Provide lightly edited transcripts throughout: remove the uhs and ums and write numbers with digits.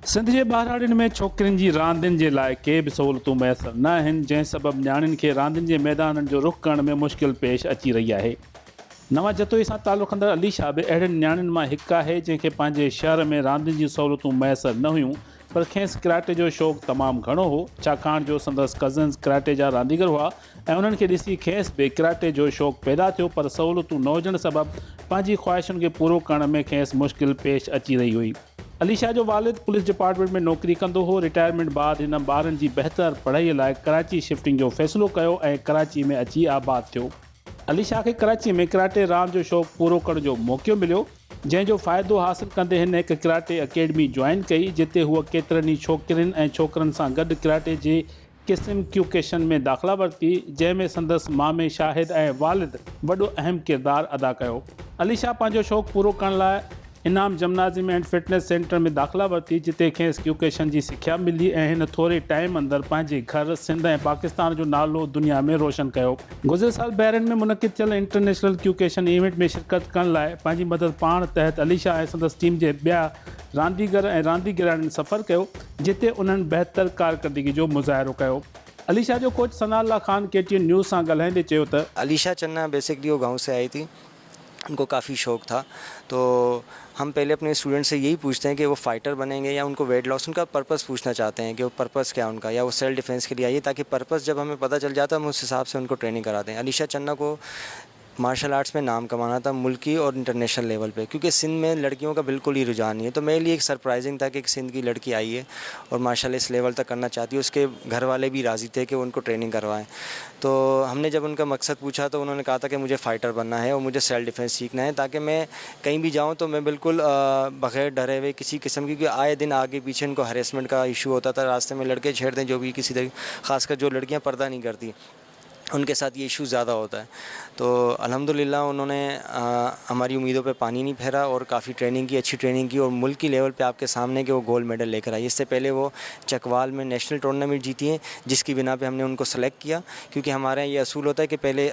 सिंध जे ॿारहाड़ियुनि में छोकिरियुनि जी रांदियुनि जे लाइ के बि सहूलियतूं मैसर न आहिनि, जंहिं सबबु नियाणियुनि खे रांदियुनि जे मैदाननि जो रुख़ करण में मुश्किल पेश अची रही आहे। नवां जतोई सां तालुक़ु रखंदड़ अलीशा बि अहिड़नि नियाणियुनि मां हिकु आहे जंहिंखे पंहिंजे शहर में रांदियुनि जी सहूलियतूं मैसर न हुयूं, पर खेसि कराटे जो शौक़ु तमामु घणो हो, छाकाणि जो संदसि कज़न्स कराटे जा रांदीगर हुआ ऐं उन्हनि खे ॾिसी खेसि बि कराटे जो शौक़ु पैदा थियो। पर सहूलियतूं न हुजण सबबु पंहिंजी ख़्वाहिशुनि खे पूरो करण में खेसि मुश्किल पेश अची रही हुई। अलीशा जो वालिद पुलिस डिपार्टमेंट में नौकरी कंदो हो। रिटायरमेंट बाद हिन ॿारनि जी बहितर पढ़ाईअ लाइ कराची शिफ्टिंग जो फ़ैसिलो कयो ऐं कराची में अची आबाद थियो। अलीशा खे कराची में कराटे रांदि जो शौक़ु पूरो करण जो मौक़ो मिलियो, जंहिंजो फ़ाइदो हासिलु कंदे हिन हिकु कराटे अकेडमी जॉइन कई, जिते हूअ केतिरनि ई छोकिरियुनि ऐं छोकिरनि सां गॾु कराटे जे क़िस्म क्यूकेशन में दाख़िला वरिती, जंहिंमें संदसि मामे शाहिद ऐं वालिद वॾो अहम किरदारु अदा कयो। अलीशा पंहिंजो शौक़ु पूरो करण लाइ इनाम जिम्नाज़ियम एंड फिटनेस सेंटर में दाख़िला वरिती, जिते खेसि क्यूकेशन जी सिख्या मिली ऐं हिन थोरे टाइम अंदरि पंहिंजे घर, सिंध ऐं पाकिस्तान जो नालो दुनिया में रोशन कयो। गुज़िरियल साल बहरीन में मुनक़िद थियल इंटरनेशनल क्यूकेशन इवेंट में शिरकत करण लाइ पंहिंजी मदद पाण तहत अलीशा ऐं संदसि टीम जे ॿिया रांदीगर ऐं रांदीगराणियुनि सफ़र कयो, जिते उन्हनि बहितर कारकर्दगी जो मुज़ाहिरो कयो। अलीशा जो coach Sanaullah Khan KTN news सां ॻाल्हाईंदे चयो त अलीशा चन्ना बेसिकली वो गांव से आई थी, उनको काफ़ी शौक़ था। तो हम पहले अपने स्टूडेंट से यही पूछते हैं कि वो फाइटर बनेंगे या उनको वेट लॉस, उनका पर्पस पूछना चाहते हैं कि वो पर्पस क्या है उनका, या वो सेल्फ डिफेंस के लिए आई है, ताकि पर्पस जब हमें पता चल जाता है हम उस हिसाब से उनको ट्रेनिंग कराते हैं। अलीशा चन्ना को मार्शल आर्ट्स में नाम कमाना था मुल्की और इंटरनेशनल लेवल पे, क्योंकि सिंध में लड़कियों का बिल्कुल ही रुझान नहीं है। तो मेरे लिए एक सरप्राइजिंग था कि एक सिंध की लड़की आई है और मार्शल इस लेवल तक करना चाहती है। उसके घर वाले भी राज़ी थे कि वो उनको ट्रेनिंग करवाएं। तो हमने जब उनका मकसद पूछा तो उन्होंने कहा था कि मुझे फ़ाइटर बनना है और मुझे सेल्फ डिफेंस सीखना है, ताकि मैं कहीं भी जाऊँ तो मैं बिल्कुल बग़ैर डरे हुए किसी किस्म की, क्योंकि आए दिन आगे पीछे इनको हरेसमेंट का इशू होता था, रास्ते में लड़के छेड़ते हैं जो भी किसी तरह, ख़ासकर जो लड़कियाँ पर्दा नहीं करती उनके साथ ये इशू ज़्यादा होता है। तो अल्हम्दुलिल्लाह उन्होंने हमारी उम्मीदों पे पानी नहीं फेरा और काफ़ी ट्रेनिंग की, अच्छी ट्रेनिंग की और मुल्क की लेवल पे आपके सामने कि वो गोल्ड मेडल लेकर आई। इससे पहले वो चकवाल में नेशनल टूर्नामेंट जीती हैं, जिसकी बिना पे हमने उनको सेलेक्ट किया, क्योंकि हमारे यहाँ ये असूल होता है कि पहले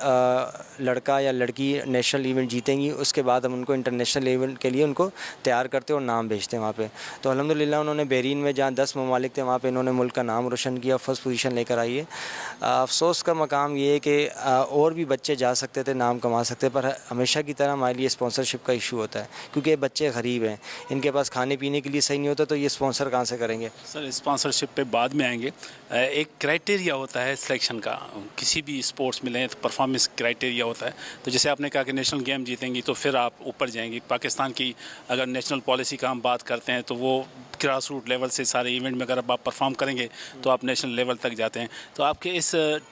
लड़का या लड़की नेशनल इवेंट जीतेंगी, उसके बाद हम उनको इंटरनेशनल इवेंट के लिए उनको तैयार करते और नाम भेजते हैं वहाँ पर। तो अल्हम्दुलिल्लाह उन्होंने बहरीन में जहाँ 10 ममालिक थे वहाँ पर इन्होंने मुल्क का नाम रोशन किया, फर्स्ट पोजीशन लेकर आई है। अफसोस का मकाम ये है कि और भी बच्चे जा सकते थे, नाम कमा सकते, पर हमेशा की तरह हमारे लिए स्पॉन्सरशिप का इशू होता है, क्योंकि ये बच्चे गरीब हैं, इनके पास खाने पीने के लिए सही नहीं होता, तो ये स्पॉन्सर कहाँ से करेंगे। सर, स्पॉन्सरशिप पे बाद में आएंगे। एक क्राइटेरिया होता है सिलेक्शन का, किसी भी स्पोर्ट्स में लें तो परफॉर्मेंस क्राइटेरिया होता है। तो जैसे आपने कहा कि नेशनल गेम जीतेंगी तो फिर आप ऊपर जाएंगी। पाकिस्तान की अगर नेशनल पॉलिसी का हम बात करते हैं तो वो ग्रास रूट लेवल से सारे इवेंट में अगर आप परफॉर्म करेंगे तो आप नेशनल लेवल तक जाते हैं। तो आपके इस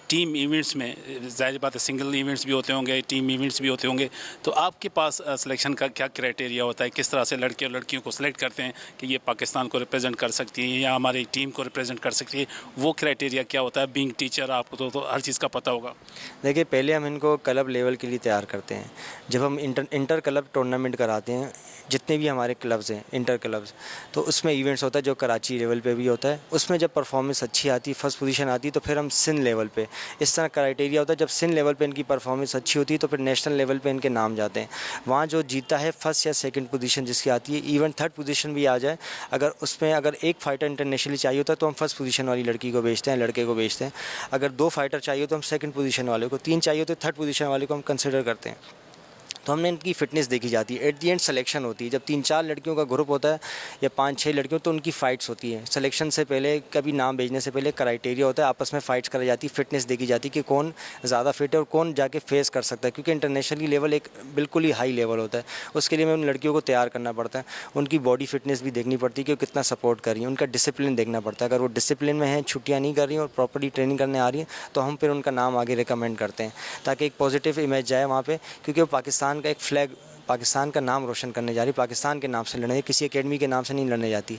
टीम इवेंट्स में जाहिर बात है सिंगल इवेंट्स भी होते होंगे, टीम इवेंट्स भी होते होंगे, तो आपके पास सिलेक्शन का क्या क्राइटेरिया होता है? किस तरह से लड़के और लड़कियों को सिलेक्ट करते हैं कि ये पाकिस्तान को रिप्रेजेंट कर सकती है या हमारी टीम को रिप्रेजेंट कर सकती है? वो क्राइटेरिया क्या होता है? बीइंग टीचर आपको तो हर चीज़ का पता होगा। देखिए, पहले हम इनको क्लब लेवल के लिए तैयार करते हैं। जब हम इंटर क्लब टूर्नामेंट कराते हैं, जितने भी हमारे क्लब्स हैं इंटर क्लब्स, तो उसमें इवेंट्स होता है जो कराची लेवल पे भी होता है। उसमें जब परफॉर्मेंस अच्छी आती है, फर्स्ट पोजीशन आती है, तो फिर हम सिंध लेवल पे, इस तरह क्राइटेरिया होता है। जब सिंध लेवल पे इनकी परफॉर्मेंस अच्छी होती है तो फिर नेशनल लेवल पे इनके नाम जाते हैं। वहाँ जो जीता है फर्स्ट या सेकंड पोजीशन जिसकी आती है, इवन थर्ड पोजीशन भी आ जाए, अगर उसमें अगर एक फाइटर इंटरनेशनली चाहिए होता है तो हम फर्स्ट पोजीशन वाली लड़की को भेजते हैं, लड़के को भेजते हैं। अगर 2 फाइटर चाहिए तो हम सेकंड पोजीशन वाले को, 3 चाहिए तो थर्ड पोजीशन वाले को हम कंसिडर करते हैं। तो हमने इनकी फ़िटनेस देखी जाती है। एट दी एंड सिलेक्शन होती है। जब 3-4 लड़कियों का ग्रुप होता है या 5-6 लड़कियों, तो उनकी फ़ाइट्स होती है। सिलेक्शन से पहले, कभी नाम भेजने से पहले क्राइटेरिया होता है, आपस में फ़ाइट्स कराई जाती है, फ़िटनेस देखी जाती है कि कौन ज़्यादा फिट है और कौन जाके फेस कर सकता है, क्योंकि इंटरनेशनली लेवल एक बिल्कुल ही हाई लेवल होता है। उसके लिए हमें उन लड़कियों को तैयार करना पड़ता है, उनकी बॉडी फिटनेस भी देखनी पड़ती है कि वो कितना सपोर्ट कर रही है, उनका डिसिप्लिन देखना पड़ता है। अगर वो डिसिप्लिन में है, छुट्टियाँ नहीं कर रही हैं और प्रॉपर्ली ट्रेनिंग करने आ रही हैं, तो हम फिर उनका नाम आगे रिकमेंड करते हैं, ताकि एक पॉजिटिव इमेज जाए वहाँ पे, क्योंकि वो पाकिस्तान का एक फ्लैग, पाकिस्तान का नाम रोशन करने जा रही है, पाकिस्तान के नाम से लड़ने, किसी एकेडमी के नाम से नहीं लड़ने जाती।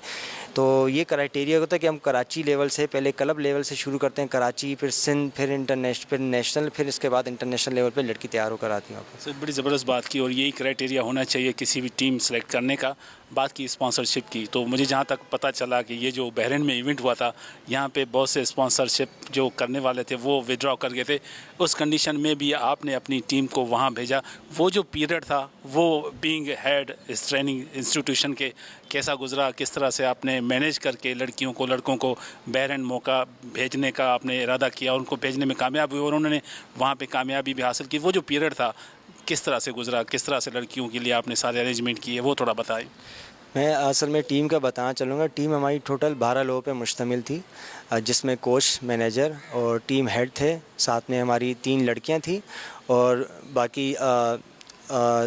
तो ये क्राइटेरिया होता है कि हम कराची लेवल से, पहले क्लब लेवल से शुरू करते हैं, कराची, फिर सिंध, फिर इंटरनेशनल, फिर नेशनल, फिर इसके बाद इंटरनेशनल लेवल पे लड़की तैयार होकर आती है। सर, बड़ी ज़बरदस्त बात की, और यही क्राइटेरिया होना चाहिए किसी भी टीम सेलेक्ट करने का। बात की स्पॉन्सरशिप की, तो मुझे जहाँ तक पता चला कि ये जो बहरीन में इवेंट हुआ था, यहाँ पे बहुत से स्पॉन्सरशिप जो करने वाले थे वो विड्रॉ कर गए थे। उस कंडीशन में भी आपने अपनी टीम को वहाँ भेजा। वो जो पीरियड था वो बीइंग हेड इस ट्रेनिंग इंस्टीट्यूशन के कैसा गुजरा? किस तरह से आपने मैनेज करके लड़कियों को लड़कों को बहरीन मौका भेजने का आपने इरादा किया, उनको भेजने में कामयाब हुए और उन्होंने वहाँ पे कामयाबी भी हासिल की? वो जो पीरियड था किस तरह से गुजरा? किस तरह से लड़कियों के लिए आपने सारे अरेंजमेंट किए, वो थोड़ा बताएं। मैं असल में टीम का बताना चलूँगा। टीम हमारी टोटल 12 लोगों पे मुश्तमिल थी, जिसमें कोच, मैनेजर और टीम हेड थे। साथ में हमारी 3 लड़कियां थी और बाकी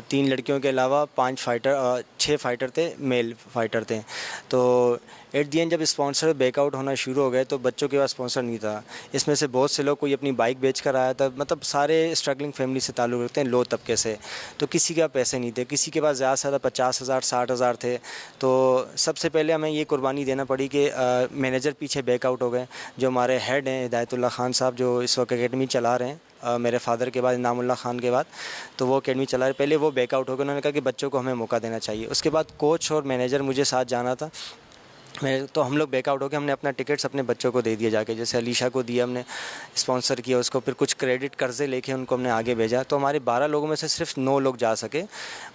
3 लड़कियों के अलावा 6 फाइटर थे, मेल फाइटर थे। तो एट दी एंड जब स्पॉन्सर बैकआउट होना शुरू हो गए तो बच्चों के पास स्पॉन्सर नहीं था। इसमें से बहुत से लोग कोई अपनी बाइक बेच कर आया था, मतलब सारे स्ट्रगलिंग फैमिली से ताल्लुक़ रखते हैं, लो तबके से। तो किसी के पास पैसे नहीं थे, किसी के पास ज़्यादा से ज़्यादा 50,000 60,000 थे। तो सबसे पहले हमें ये कुर्बानी देना पड़ी कि मैनेजर पीछे बैकआउट हो गए। जो हमारे हेड हैं हिदायतुल्लाह खान साहब, जो इस वक्त अकेडमी चला रहे हैं, मेरे फादर के बाद इनामुल्लाह खान के बाद, तो वो अकेडमी चला रहे। पहले वो बैकआउट हो गए, उन्होंने कहा कि बच्चों को हमें मौका देना चाहिए। उसके बाद कोच और मैनेजर मुझे साथ जाना था, तो हम लोग बैकआउट हो गए। हमने अपना टिकट्स अपने बच्चों को दे दिया जाके, जैसे अलीशा को दिया हमने, स्पॉन्सर किया उसको, फिर कुछ क्रेडिट कर्जे लेके उनको हमने आगे भेजा। तो हमारे 12 लोगों में से सिर्फ 9 लोग जा सके।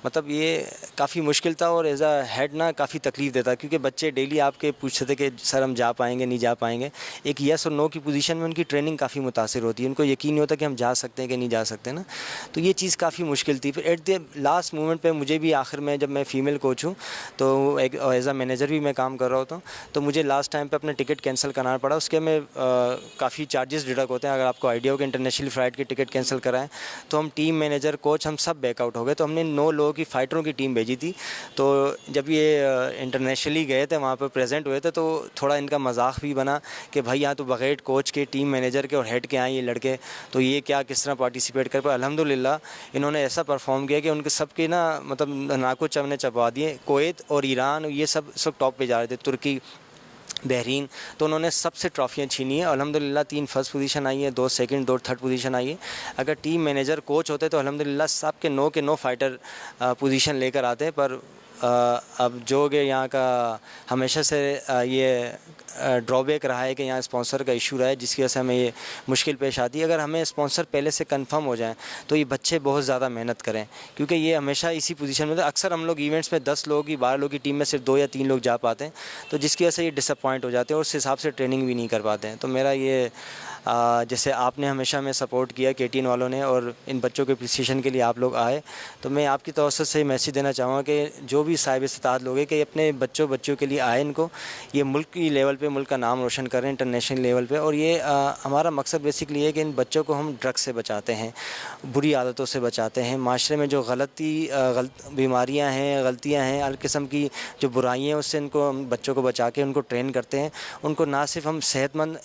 मतलब ये काफ़ी मुश्किल था और एज अ हेड ना काफ़ी तकलीफ देता, क्योंकि बच्चे डेली आपके पूछते थे कि सर हम जा पाएंगे नहीं जा पाएंगे। एक यस और नो की पोजीशन में उनकी ट्रेनिंग काफ़ी मुतासिर होती है, उनको यकीन नहीं होता कि हम जा सकते हैं कि नहीं जा सकते ना। तो ये चीज़ काफ़ी मुश्किल थी। फिर एट द लास्ट मोमेंट पर मुझे भी आखिर में, जब मैं फ़ीमेल कोच हूँ तो एक एज अ मैनेजर भी मैं काम कर रहा होता हूँ, तो मुझे लास्ट टाइम पे अपना टिकट कैंसिल करना पड़ा। उसके में काफ़ी चार्जेस डिडक्ट होते हैं। अगर आपको आइडिया हो कि इंटरनेशनल फ़्लाइट की टिकट कैंसिल कराएं, तो हम टीम, मैनेजर, कोच, हम सब बैकआउट हो गए। तो हमने 9 लोगों की फ़ाइटरों की टीम भेजी थी। तो जब ये इंटरनेशनली गए थे, वहाँ पर प्रेजेंट हुए थे, तो थोड़ा इनका मजाक भी बना कि भाई यहाँ तो बगैर कोच के, टीम मैनेजर के और हेड के आए ये लड़के, तो ये क्या किस तरह पार्टिसिपेट कर पाए। अल्हम्दुलिल्लाह इन्होंने ऐसा परफॉर्म किया कि उनके सबके ना, मतलब नाको चवने चबा दिए। कुवैत और ईरान ये सब टॉप पे जा रहे थे, तुर्की, बहरीन, तो उन्होंने सबसे ट्रॉफियाँ छीनी है। अल्हम्दुलिल्लाह 3 फर्स्ट पोजीशन आई है, 2 सेकंड, 2 थर्ड पोजीशन आई है। अगर टीम, मैनेजर, कोच होते तो अल्हम्दुलिल्लाह सब के 9 के 9 फाइटर पोजीशन लेकर आते हैं। पर अब जो कि यहाँ का हमेशा से ये ड्रॉबैक रहा है कि यहाँ स्पॉन्सर का इशू रहा है, जिसकी वजह से हमें ये मुश्किल पेश आती है। अगर हमें स्पॉन्सर पहले से कंफर्म हो जाए तो ये बच्चे बहुत ज़्यादा मेहनत करें, क्योंकि ये हमेशा इसी पोजीशन में। अक्सर हम लोग इवेंट्स में 10 लोगों की, 12 लोगों की टीम में सिर्फ 2 या 3 लोग जा पाते हैं, तो जिसकी वजह से ये डिसअपॉइंट हो जाते हैं और उस हिसाब से ट्रेनिंग भी नहीं कर पाते हैं। तो मेरा ये जैसे आपने हमेशा में सपोर्ट किया KTN वालों ने, और इन बच्चों के एप्रिसिएशन के लिए आप लोग आए, तो मैं आपकी तवज्जो से मैसेज देना चाहूँगा कि जो भी साहिब इस्तात लोग हैं कि अपने बच्चों के लिए आए, इनको ये मुल्क की लेवल पे मुल्क का नाम रोशन करें, इंटरनेशनल लेवल पे। और ये हमारा मकसद बेसिकली है कि इन बच्चों को हम ड्रग्स से बचाते हैं, बुरी आदतों से बचाते हैं। माशरे में जो बीमारियाँ हैं, गलतियाँ हैं, हर किस्म की जो बुराइयाँ हैं, उससे इनको हम बच्चों को बचा के उनको ट्रेन करते हैं। उनको ना सिर्फ हम सेहतमंद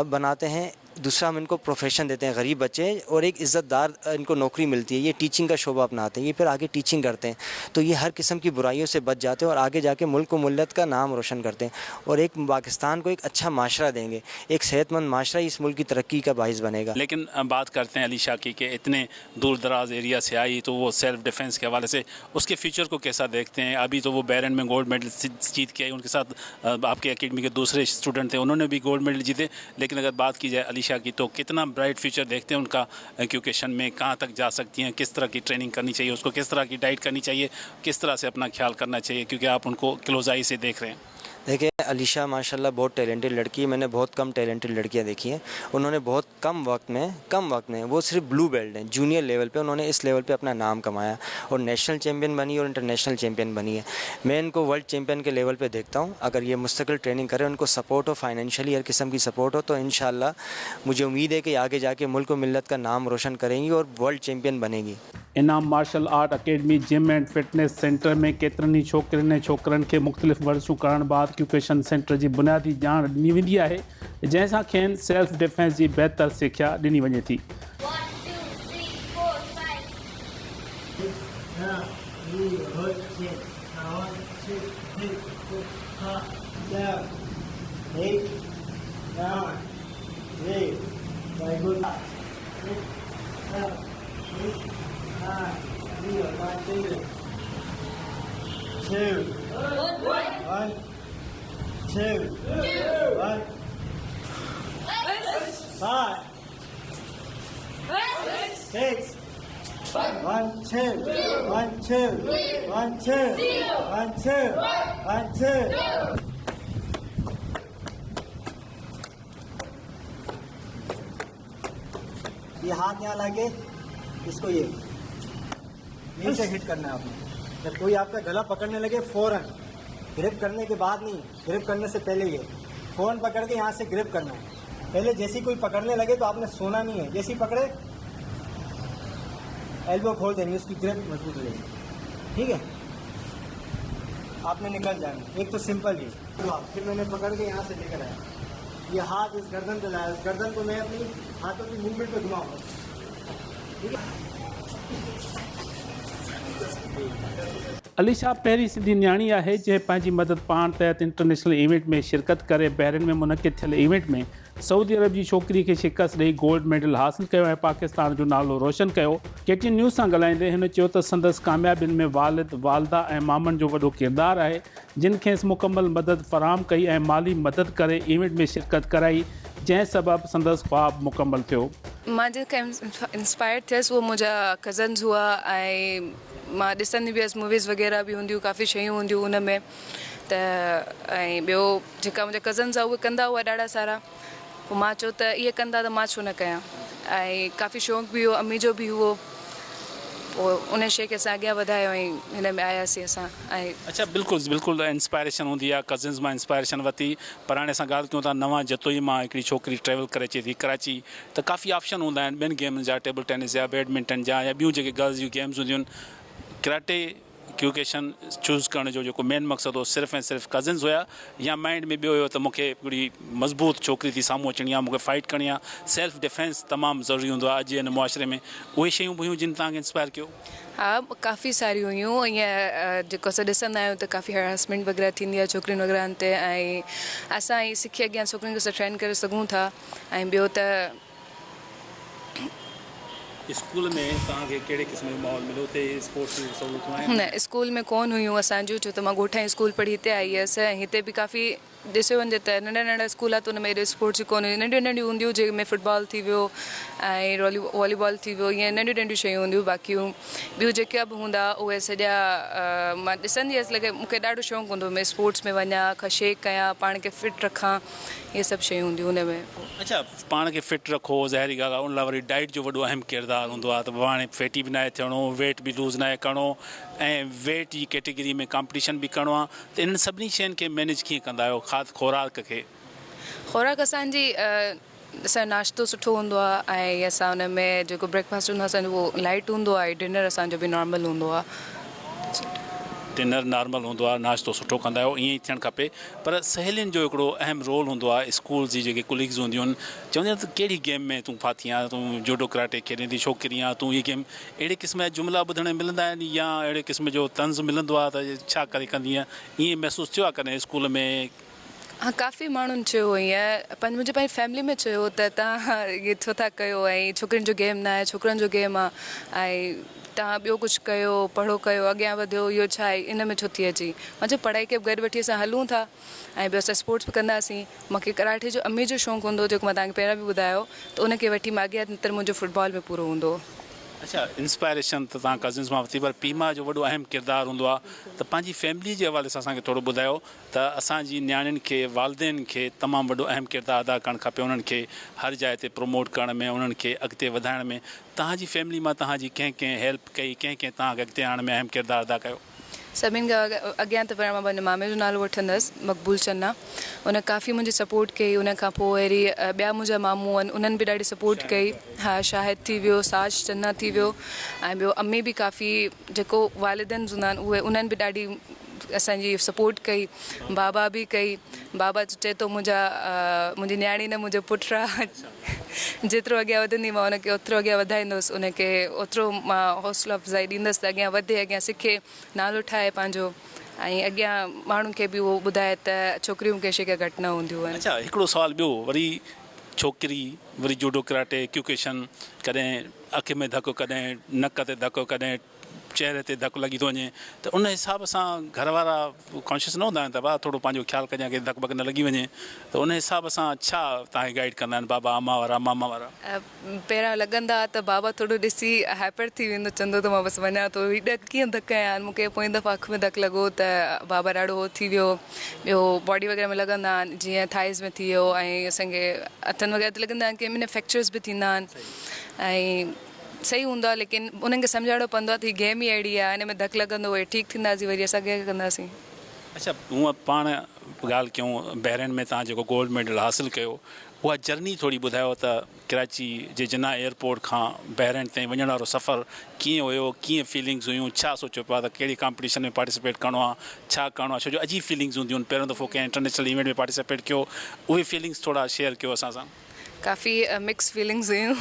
बनाते हैं, दूसरा हम इनको प्रोफेशन देते हैं, गरीब बच्चे, और एक इज़्ज़तदार इनको नौकरी मिलती है। ये टीचिंग का शोबा अपनाते हैं, ये फिर आगे टीचिंग करते हैं, तो ये हर किस्म की बुराइयों से बच जाते हैं और आगे जाके मुल्क व मिल्लत का नाम रोशन करते हैं और एक पाकिस्तान को एक अच्छा माशरा देंगे। एक सेहतमंद माशरा इस मुल्क की तरक्की का बाइस बनेगा। लेकिन बात करते हैं अलीशा की कि इतने दूर दराज एरिया से आई, तो वो सेल्फ डिफेंस के हवाले से उसके फ्यूचर को कैसा देखते हैं? अभी तो वो बहरीन में गोल्ड मेडल जीत के आई, उनके साथ आपके अकेडमी के दूसरे स्टूडेंट थे, उन्होंने भी गोल्ड मेडल जीते। लेकिन अगर बात की जाए अलीशा की, तो कितना ब्राइट फ्यूचर देखते हैं उनका एजुकेशन में? कहाँ तक जा सकती हैं? किस तरह की ट्रेनिंग करनी चाहिए उसको? किस तरह की डाइट करनी चाहिए? किस तरह से अपना ख्याल करना चाहिए, क्योंकि आप उनको क्लोज आई से देख रहे हैं? देखिए, अलीशा माशाल्लाह बहुत टैलेंटेड लड़की है। मैंने बहुत कम टैलेंटेड लड़कियां देखी हैं। उन्होंने बहुत कम वक्त में वो सिर्फ ब्लू बेल्ट हैं, जूनियर लेवल पे उन्होंने इस लेवल पे अपना नाम कमाया और नेशनल चैम्पियन बनी और इंटरनेशनल चैम्पियन बनी है। मैं इनको वर्ल्ड चैम्पियन के लेवल पे देखता हूँ। अगर ये मुस्तकिल ट्रेनिंग करें, उनको सपोर्ट हो, फाइनेंशियली हर किस्म की सपोर्ट हो, तो इंशाल्लाह मुझे उम्मीद है कि आगे जाके मुल्क व मिल्लत का नाम रोशन करेंगी और वर्ल्ड चैम्पियन बनेगी। Inam martial art academy gym and fitness center में केतिरनि छोकिरनि ऐं छोकिरनि खे मुख़्तलिफ़ वर्ज़िशूं करण बाद एक्यूकेशन सेंटर जी बुनियादी ॼाण ॾिनी वेंदी आहे, जंहिंसां खेनि सेल्फ डिफेंस जी बहितर सिख्या ॾिनी वञे थी। 1, 2, 1, 5, 6, 1, 2, 1, 2, 1, 2, 1, 2, 1, 2. ये हाथ यहाँ लाके इसको यहीं से हिट करना है आपने। जब कोई आपका गला पकड़ने लगे फौरन, ग्रिप करने के बाद नहीं, ग्रिप करने से पहले ये फ़ोन पकड़ के यहाँ से ग्रिप करना है। पहले जैसे कोई पकड़ने लगे तो आपने सोना नहीं है, जैसे ही पकड़े एल्बो खोल देंगे, उसकी ग्रिप मजबूत हो जाएगी। ठीक है, आपने निकल जाना। एक तो सिंपल ही, तो फिर मैंने पकड़ के यहाँ से लेकर आया, ये हाथ इस गर्दन पे लाया, इस गर्दन को मैं अपनी हाथों की मूवमेंट पे घुमाऊंगा। ठीक है, अली शाह पहिरीं सिंधी न्याणी आहे जंहिं पंहिंजी मदद पाण तहत इंटरनेशनल इवेंट में शिरकत करे बहरीन में मुनक़िद थियल इवेंट में सऊदी अरब जी छोकिरी खे शिकस्त ॾेई गोल्ड मेडल हासिल कयो ऐं पाकिस्तान जो नालो रोशन कयो। केटीएन न्यूज़ सां ॻाल्हाईंदे हिन चयो त संदसि कामयाबियुनि में वालिद, वालदा ऐं मामनि जो वॾो किरदारु आहे, जिन खेसि मुकमल मदद फ़राहम कई ऐं माली मदद करे इवेंट में शिरकत कराई, जंहिं सबबु संदसि ख्वाब मुकमल थियो। मां जंहिंखां इंस्पायर थियसि उहो मुंहिंजा कज़न्स हुआ ऐं मां ॾिसंदी बि हुअसि, मूवीज़ वग़ैरह बि हूंदियूं, काफ़ी शयूं हूंदियूं हुन में त। ऐं ॿियो जेका मुंहिंजा कज़न्स आहे उहे कंदा हुआ ॾाढा सारा, पोइ मां चयो त इहे कंदा त मां छो न कयां। ऐं काफ़ी शौक़ु बि हुओ, अम्मी जो बि हुओ, पोइ उन शइ खे असां अॻियां वधायो ऐं हिन में आयासीं असां। ऐं अच्छा, बिल्कुलु बिल्कुलु इंस्पायरेशन हूंदी आहे, कज़िन्स मां इंस्पायरेशन वरिती। पर हाणे असां ॻाल्हि कयूं था नवां जतोई मां हिकिड़ी छोकिरी ट्रेवल करे अचे थी कराची, त काफ़ी ऑप्शन हूंदा आहिनि ॿियनि गेम्स जा, टेबल टेनिस जा, बैडमिंटन जा, या ॿियूं जेके गर्ल्स जूं गेम्स हूंदियूं आहिनि। कराटे क्यूकेशन चूज़ करण जो जेको मेन मक़सदु हो सिर्फ़ु ऐं सिर्फ़ु कज़िन्स हुया, या माइंड में ॿियो हुयो त मूंखे हिकिड़ी मज़बूत छोकिरी थी साम्हूं अचणी आहे, मूंखे फाइट करणी आहे, सेल्फ डिफेंस तमामु ज़रूरी हूंदो आहे अॼु हिन मुआशिरे में। उहे शयूं बि हुयूं जिन तव्हांखे इंस्पायर कयो? हा, काफ़ी सारियूं हुयूं। ईअं जेको असां ॾिसंदा आहियूं त काफ़ी हेरासमेंट वग़ैरह थींदी आहे छोकिरियुनि वग़ैरह ते, ऐं असां ई सिखी अॻियां छोकिरियुनि खे ट्रेन करे सघूं था। ऐं ॿियो त स्कूल में तव्हांखे कहिड़े क़िस्म जो माहौल मिलियो, हुते स्पोर्ट्स जी सहूलियतूं आहिनि? न, स्कूल में कोन हुयूं असांजूं, छो त मां ॻोठाई स्कूल पढ़ी हिते आई हुअसि। ऐं हिते बि काफ़ी ॾिसो वञे त नंढा नंढा स्कूल आहे, त हुन में एॾे स्पोर्ट्स जी कोन हुयूं। नंढियूं नंढियूं हूंदियूं जंहिंमें फुटबॉल थी वियो ऐं वॉलीबॉल थी वियो, ईअं नंढियूं नंढियूं शयूं हूंदियूं। बाक़ियूं ॿियूं जेके बि हूंदा उहे सॼा मां ॾिसंदी हुअसि। लॻे मूंखे ॾाढो शौक़ु हूंदो हुओ स्पोर्ट्स में वञा, शेक कयां, पाण खे फिट रखां, इहे सभु शयूं हूंदियूं हुन में। अच्छा, पाण खे फिट रखो, ज़ाहिरी ॻाल्हि आहे, उन लाइ वरी डाइट जो वॾो अहम किरदारु हूंदो आहे। त हाणे फैटी बि न आहे थियणो, वेट बि लूज़ न आहे करिणो, ऐं वेट जी कैटेगरी में कॉम्पिटिशन बि करिणो आहे, त इन्हनि सभिनी शयुनि खे मैनेज कीअं कंदा आहियो? ख़ासि खुराक खे? खुराक असांजी असांजो नाश्तो सुठो हूंदो आहे, ऐं असां हुन में जेको ब्रेकफास्ट हूंदो आहे असांजो उहो लाइट हूंदो आहे, डिनर असांजो बि नॉर्मल हूंदो आहे। डिनर नॉर्मल हूंदो आहे, नाश्तो सुठो कंदा आहियो, ईअं ई थियणु खपे। पर सहेलियुनि जो हिकिड़ो अहम रोल हूंदो आहे, स्कूल जी जेके कुलीग्स हूंदियूं आहिनि, चवंदी आहिनि त कहिड़ी गेम में तूं फाथी आहे, तूं जूडो कराटे खेॾे थी, छोकिरी आहे तूं, हीअ गेम, अहिड़े क़िस्म जा जुमिला ॿुधण मिलंदा आहिनि, या अहिड़े क़िस्म जो तंज़ मिलंदो आहे त छा करे कंदी आहे, ईअं महसूसु थियो आहे कॾहिं स्कूल में? हाँ, काफ़ी माण्हुनि चयो ईअं, मुंहिंजे पंहिंजी फैमिली में चयो त तव्हां इहे छो था कयो, ऐं छोकिरियुनि जो गेम न आहे, छोकिरनि जो गेम आहे, ऐं तव्हां ॿियो कुझु कयो, पढ़ो कयो, अॻियां वधियो, इहो छा आहे, इन में छो थी अची। मां चयो पढ़ाई खे बि गॾु वठी असां हलूं था, ऐं ॿियो असां स्पोर्ट्स बि कंदासीं। मूंखे कराटे जो अम्मी जो शौक़ु हूंदो, जेको मां तव्हांखे पहिरियों बि ॿुधायो, त उनखे वठी मां अॻियां, न त मुंहिंजो फुटबॉल में पूरो हूंदो। अच्छा, इंस्पायरेशन त तव्हां कज़िन्स मां वरिती, पर पीउ माउ जो वॾो अहम किरदारु हूंदो आहे, त पंहिंजी फैमिली जे हवाले सां असांखे थोरो ॿुधायो त असांजी नियाणियुनि खे, वालदेन खे तमामु वॾो अहम किरदारु अदा करणु खपे, उन्हनि खे हर जाइ ते प्रमोट करण में, उन्हनि खे अॻिते वधाइण में। तव्हांजी फैमिली मां तव्हांजी कंहिं हेल्प कई, कंहिं तव्हांखे अॻिते आणण में अहम किरदारु अदा कयो? सभिनि खां अॻियां त पहिरियों मां पंहिंजे मामे जो नालो वठंदसि, मक़बूल चन्ना। उन काफ़ी मुंहिंजी सपोर्ट कई। उन खां पोइ वरी ॿिया मुंहिंजा मामू आहिनि, उन्हनि बि ॾाढी सपोर्ट कई। हा, शाहिद थी वियो, साज चन्ना थी वियो, ऐं ॿियो अम्मी बि काफ़ी, जेको वालिदनि हूंदा आहिनि उहे, उन्हनि बि ॾाढी असांजी सपोर्ट कई। बाबा बि कई। बाबा चए थो मुंहिंजी न्याणी न मुंहिंजो पुटु आहे, जेतिरो अॻियां वधंदी मां उनखे ओतिरो अॻियां वधाईंदुसि, उनखे ओतिरो मां हौसलो अफ़ज़ाई ॾींदसि त अॻियां वधे, अॻियां सिखे, नालो ठाहे पंहिंजो, ऐं अॻियां माण्हुनि खे बि उहो ॿुधाए त छोकिरियूं कंहिं शइ खे घटि न हूंदियूं आहिनि। अच्छा, हिकिड़ो सुवालु ॿियो वरी, छोकिरी वरी जूडो कराटे क्यूकेशन, कॾहिं अखि में धकु, कॾहिं नक ते धकु, कॾहिं चेहरे ते धकु लॻी थो वञे त उन हिसाब सां घर वारा कॉन्शियस न हूंदा आहिनि त भाउ थोरो पंहिंजो ख़्यालु कजांइ की धकु न लॻी वञे त उन हिसाब सां छा तव्हांखे गाइड कंदा आहिनि बाबा अम्मा वारा मामा वारा? पहिरियां लॻंदा त बाबा थोरो ॾिसी हैपर थी वेंदो, चवंदो त मां बसि वञा थो, हीअ कीअं धक आहिनि मूंखे। पोइ दफ़ा अखि में धकु लॻो त बाबा ॾाढो थी वियो। ॿियो बॉडी वग़ैरह में लॻंदा आहिनि, जीअं थाइज़ में थी वियो, ऐं असांखे हथनि वग़ैरह ते लॻंदा आहिनि, कंहिंमें फ्रैक्चर्स बि थींदा आहिनि ऐं सही हूंदो आहे, लेकिन उन्हनि खे सम्झाइणो पवंदो आहे त हीअ गेम ई अहिड़ी आहे, हिन में धकु लॻंदो, उहे ठीकु थींदासीं, वरी असां कंहिंखे कंदासीं। अच्छा, हूअं पाण ॻाल्हि कयूं बहरेन में तव्हां जेको गोल्ड मेडल हासिलु कयो, उहा जर्नी थोरी ॿुधायो त कराची जे जिन्ना एयरपोर्ट खां बहरेन ताईं वञण वारो सफ़र कीअं हुयो, कीअं फीलिंग्स हुयूं, छा सोचियो पियो आहे त कहिड़ी कॉम्पिटिशन में पार्टिसिपेट करिणो आहे, छा करिणो आहे? छो जो अजीब फीलिंग्स हूंदियूं आहिनि, पहिरियों दफ़ो कंहिं इंटरनेशनल इवेंट में पार्टिसिपेट कयो, उहे फीलिंग्स थोरा शेयर कयो असां सां। काफ़ी मिक्स फीलिंग्स हुयूं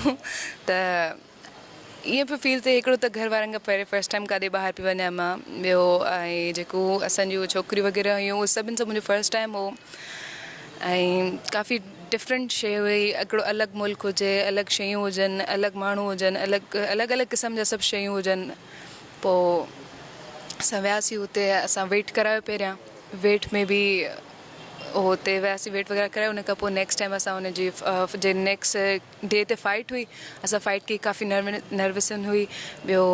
त ईअं पियो फील थिए, हिकिड़ो त घर वारनि खां पहिरीं फस्ट टाइम काॾे ॿाहिरि पई वञा मां, ॿियो ऐं जेको असांजियूं छोकिरियूं वग़ैरह हुयूं उहे सभिनि सां मुंहिंजो फस्ट टाइम हो ऐं काफ़ी डिफरेंट शइ हुई, हिकिड़ो अलॻि मुल्क हुजे, अलॻि शयूं हुजनि, अलॻि माण्हू हुजनि, अलॻि अलॻि क़िस्म जा सभु शयूं हुजनि। पोइ असां वियासीं हुते, असां वेट करायो पहिरियां, वेट में बि हुते वियासीं, वेट वग़ैरह करायो, उन खां पोइ नेक्स्ट टाइम असां हुनजी जे नेक्स्ट डे ते फाइट हुई, असां फाइट की काफ़ी नर्वसन हुई। ॿियो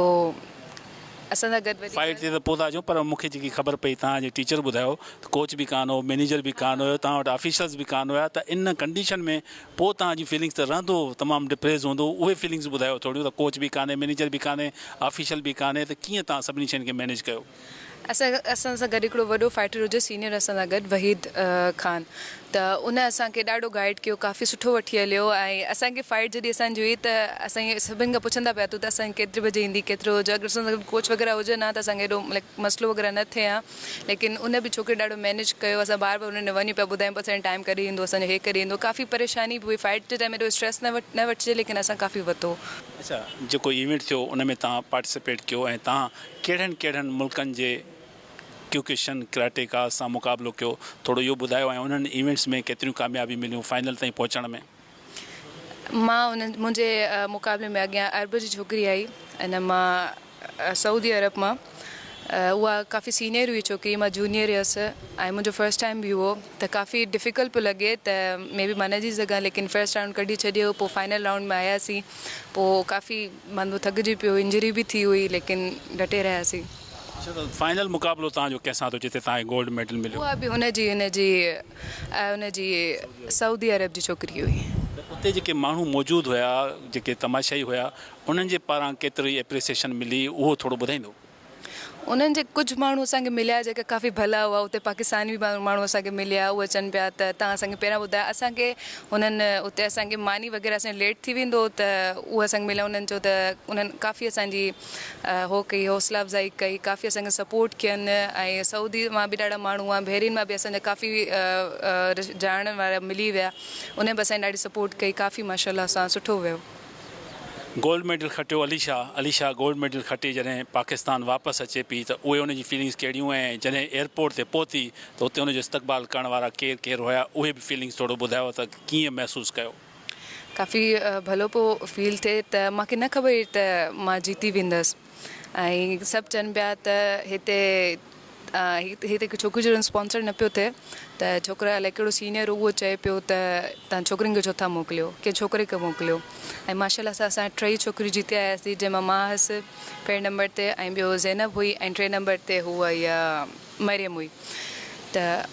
असां सां गॾु फाइट ते त पोइ था अचूं, पर मूंखे जेकी ख़बर पई तव्हांजे टीचर ॿुधायो त कोच बि कान हो, मैनेजर बि कान हुयो, तव्हां वटि ऑफिशल्स बि कान हुया, त इन कंडीशन में पोइ तव्हांजी फीलिंग्स त रहंदो तमामु डिप्रेस हूंदो, उहे फीलिंग्स ॿुधायो थोरियूं, त कोच बि कान्हे, मैनेजर बि कान्हे, ऑफिशियल बि कान्हे, त कीअं तव्हां सभिनी शयुनि खे मैनेज कयो? असां सां गॾु हिकिड़ो वॾो फाइटर हुजे, सीनियर असां सां गॾु, वहीद ख़ान, त उन असांखे ॾाढो गाइड कयो, काफ़ी सुठो वठी हलियो। ऐं असांखे फाइट जॾहिं असांजी हुई त असांखे सभिनि खां पुछंदा पिया, तूं त असांखे केतिरे बजे ईंदी, केतिरो हुजे, अगरि असां सां गॾु कोच वग़ैरह हुजे न त असांखे एॾो मसलो वग़ैरह न थिए हा, लेकिन उन बि छोकिरे ॾाढो मैनेज कयो। असां बार बार उन्हनि वञी पिया ॿुधायूं पिया असांजो टाइम कॾहिं ईंदो, असांजो हे कॾहिं ईंदो, काफ़ी परेशानी बि हुई। फाइट जे टाइम एॾो स्ट्रेस न वठिजे, लेकिन असां काफ़ी वरितो। अच्छा, जेको इवेंट थियो उन में तव्हां पार्टिसिपेट कयो ऐं तव्हां कहिड़नि कहिड़नि मुल्कनि जे क्यूकेशन कराटेका सां मुक़ाबिलो कयो, थोरो इहो ॿुधायो, ऐं उन्हनि इवेंट्स में केतिरियूं कामयाबी मिलियूं फाइनल ताईं पहुचण में? मां मुंहिंजे मुक़ाबले में अॻियां अरब जी छोकिरी आई, अने मां सऊदी अरब मां, उहा काफ़ी सीनियर हुई छोकिरी, मां जूनियर हुयसि ऐं मुंहिंजो फस्ट टाइम बि हुओ, त काफ़ी डिफ़िकल्ट पियो लॻे त मे बी मां न जी सघां, लेकिन फस्ट राउंड कढी छॾियो। पोइ फाइनल राउंड में आयासीं, पोइ काफ़ी मां थकिजी पियो, इंजरी बि थी हुई, लेकिन डटे रहियासीं। अच्छा, त फाइनल मुक़ाबिलो तव्हांजो कंहिंसां थो जिते तव्हांखे गोल्ड मेडल मिलियो? उहा बि हुनजी सऊदी अरब जी छोकिरी हुई। उते जेके माण्हू मौजूदु हुया, जेके तमाशाई हुया, उन्हनि जे पारां केतिरी एप्रिसिएशन मिली, उहो थोरो ॿुधाईंदो? उन्हनि जे कुझु माण्हू असांखे मिलिया जेके काफ़ी भला हुआ, उते पाकिस्तानी बि माण्हू असांखे मिलिया, उहे चवनि पिया त तव्हां असांखे पहिरियां ॿुधायो। असांखे हुननि उते असांखे मानी वग़ैरह असांजो लेट थी वेंदो त उहे असांखे मिलिया, उन्हनि चयो त उन्हनि काफ़ी असांजी हो कई, हौसला अफ़ज़ाई कई, काफ़ी असांखे सपोर्ट कयनि। ऐं सऊदी मां बि ॾाढा माण्हू हुआ, बहरीन मां बि असांजा काफ़ी ॼाणण वारा मिली विया, उन बि असांजी ॾाढी सपोर्ट कई, काफ़ी माशाल्लाह सां सुठो वियो। गोल्ड मेडल खटियो अलीशा गोल्ड मेडल खटी जॾहिं पाकिस्तान वापसि अचे पई त उहे उनजी फीलिंग्स कहिड़ियूं, ऐं जॾहिं एयरपोर्ट ते पहुती त उते उनजो इस्तक़बाल करण वारा केरु केरु हुया, उहे बि फीलिंग्स थोरो ॿुधायो त कीअं महसूसु कयो? काफ़ी भलो पियो फील थिए त मूंखे न ख़बर हुई त मां जीती वेंदसि, ऐं सभु चवनि पिया त हिते हिकु छोकिरी जो स्पॉन्सर न पियो थिए, त छोकिरा अलाए कहिड़ो सीनियर उहो चए पियो त तव्हां छोकिरियुनि खे छो था मोकिलियो, कंहिं छोकिरे खे मोकिलियो। ऐं माशाल्लाह सां असां 3 छोकिरियूं जीते आयासीं, जंहिंमां मां हुअसि पहिरें नंबर ते, ऐं ॿियो ज़ैनब हुई, ऐं 3 नंबर ते हुआ इहा मरियम हुई। त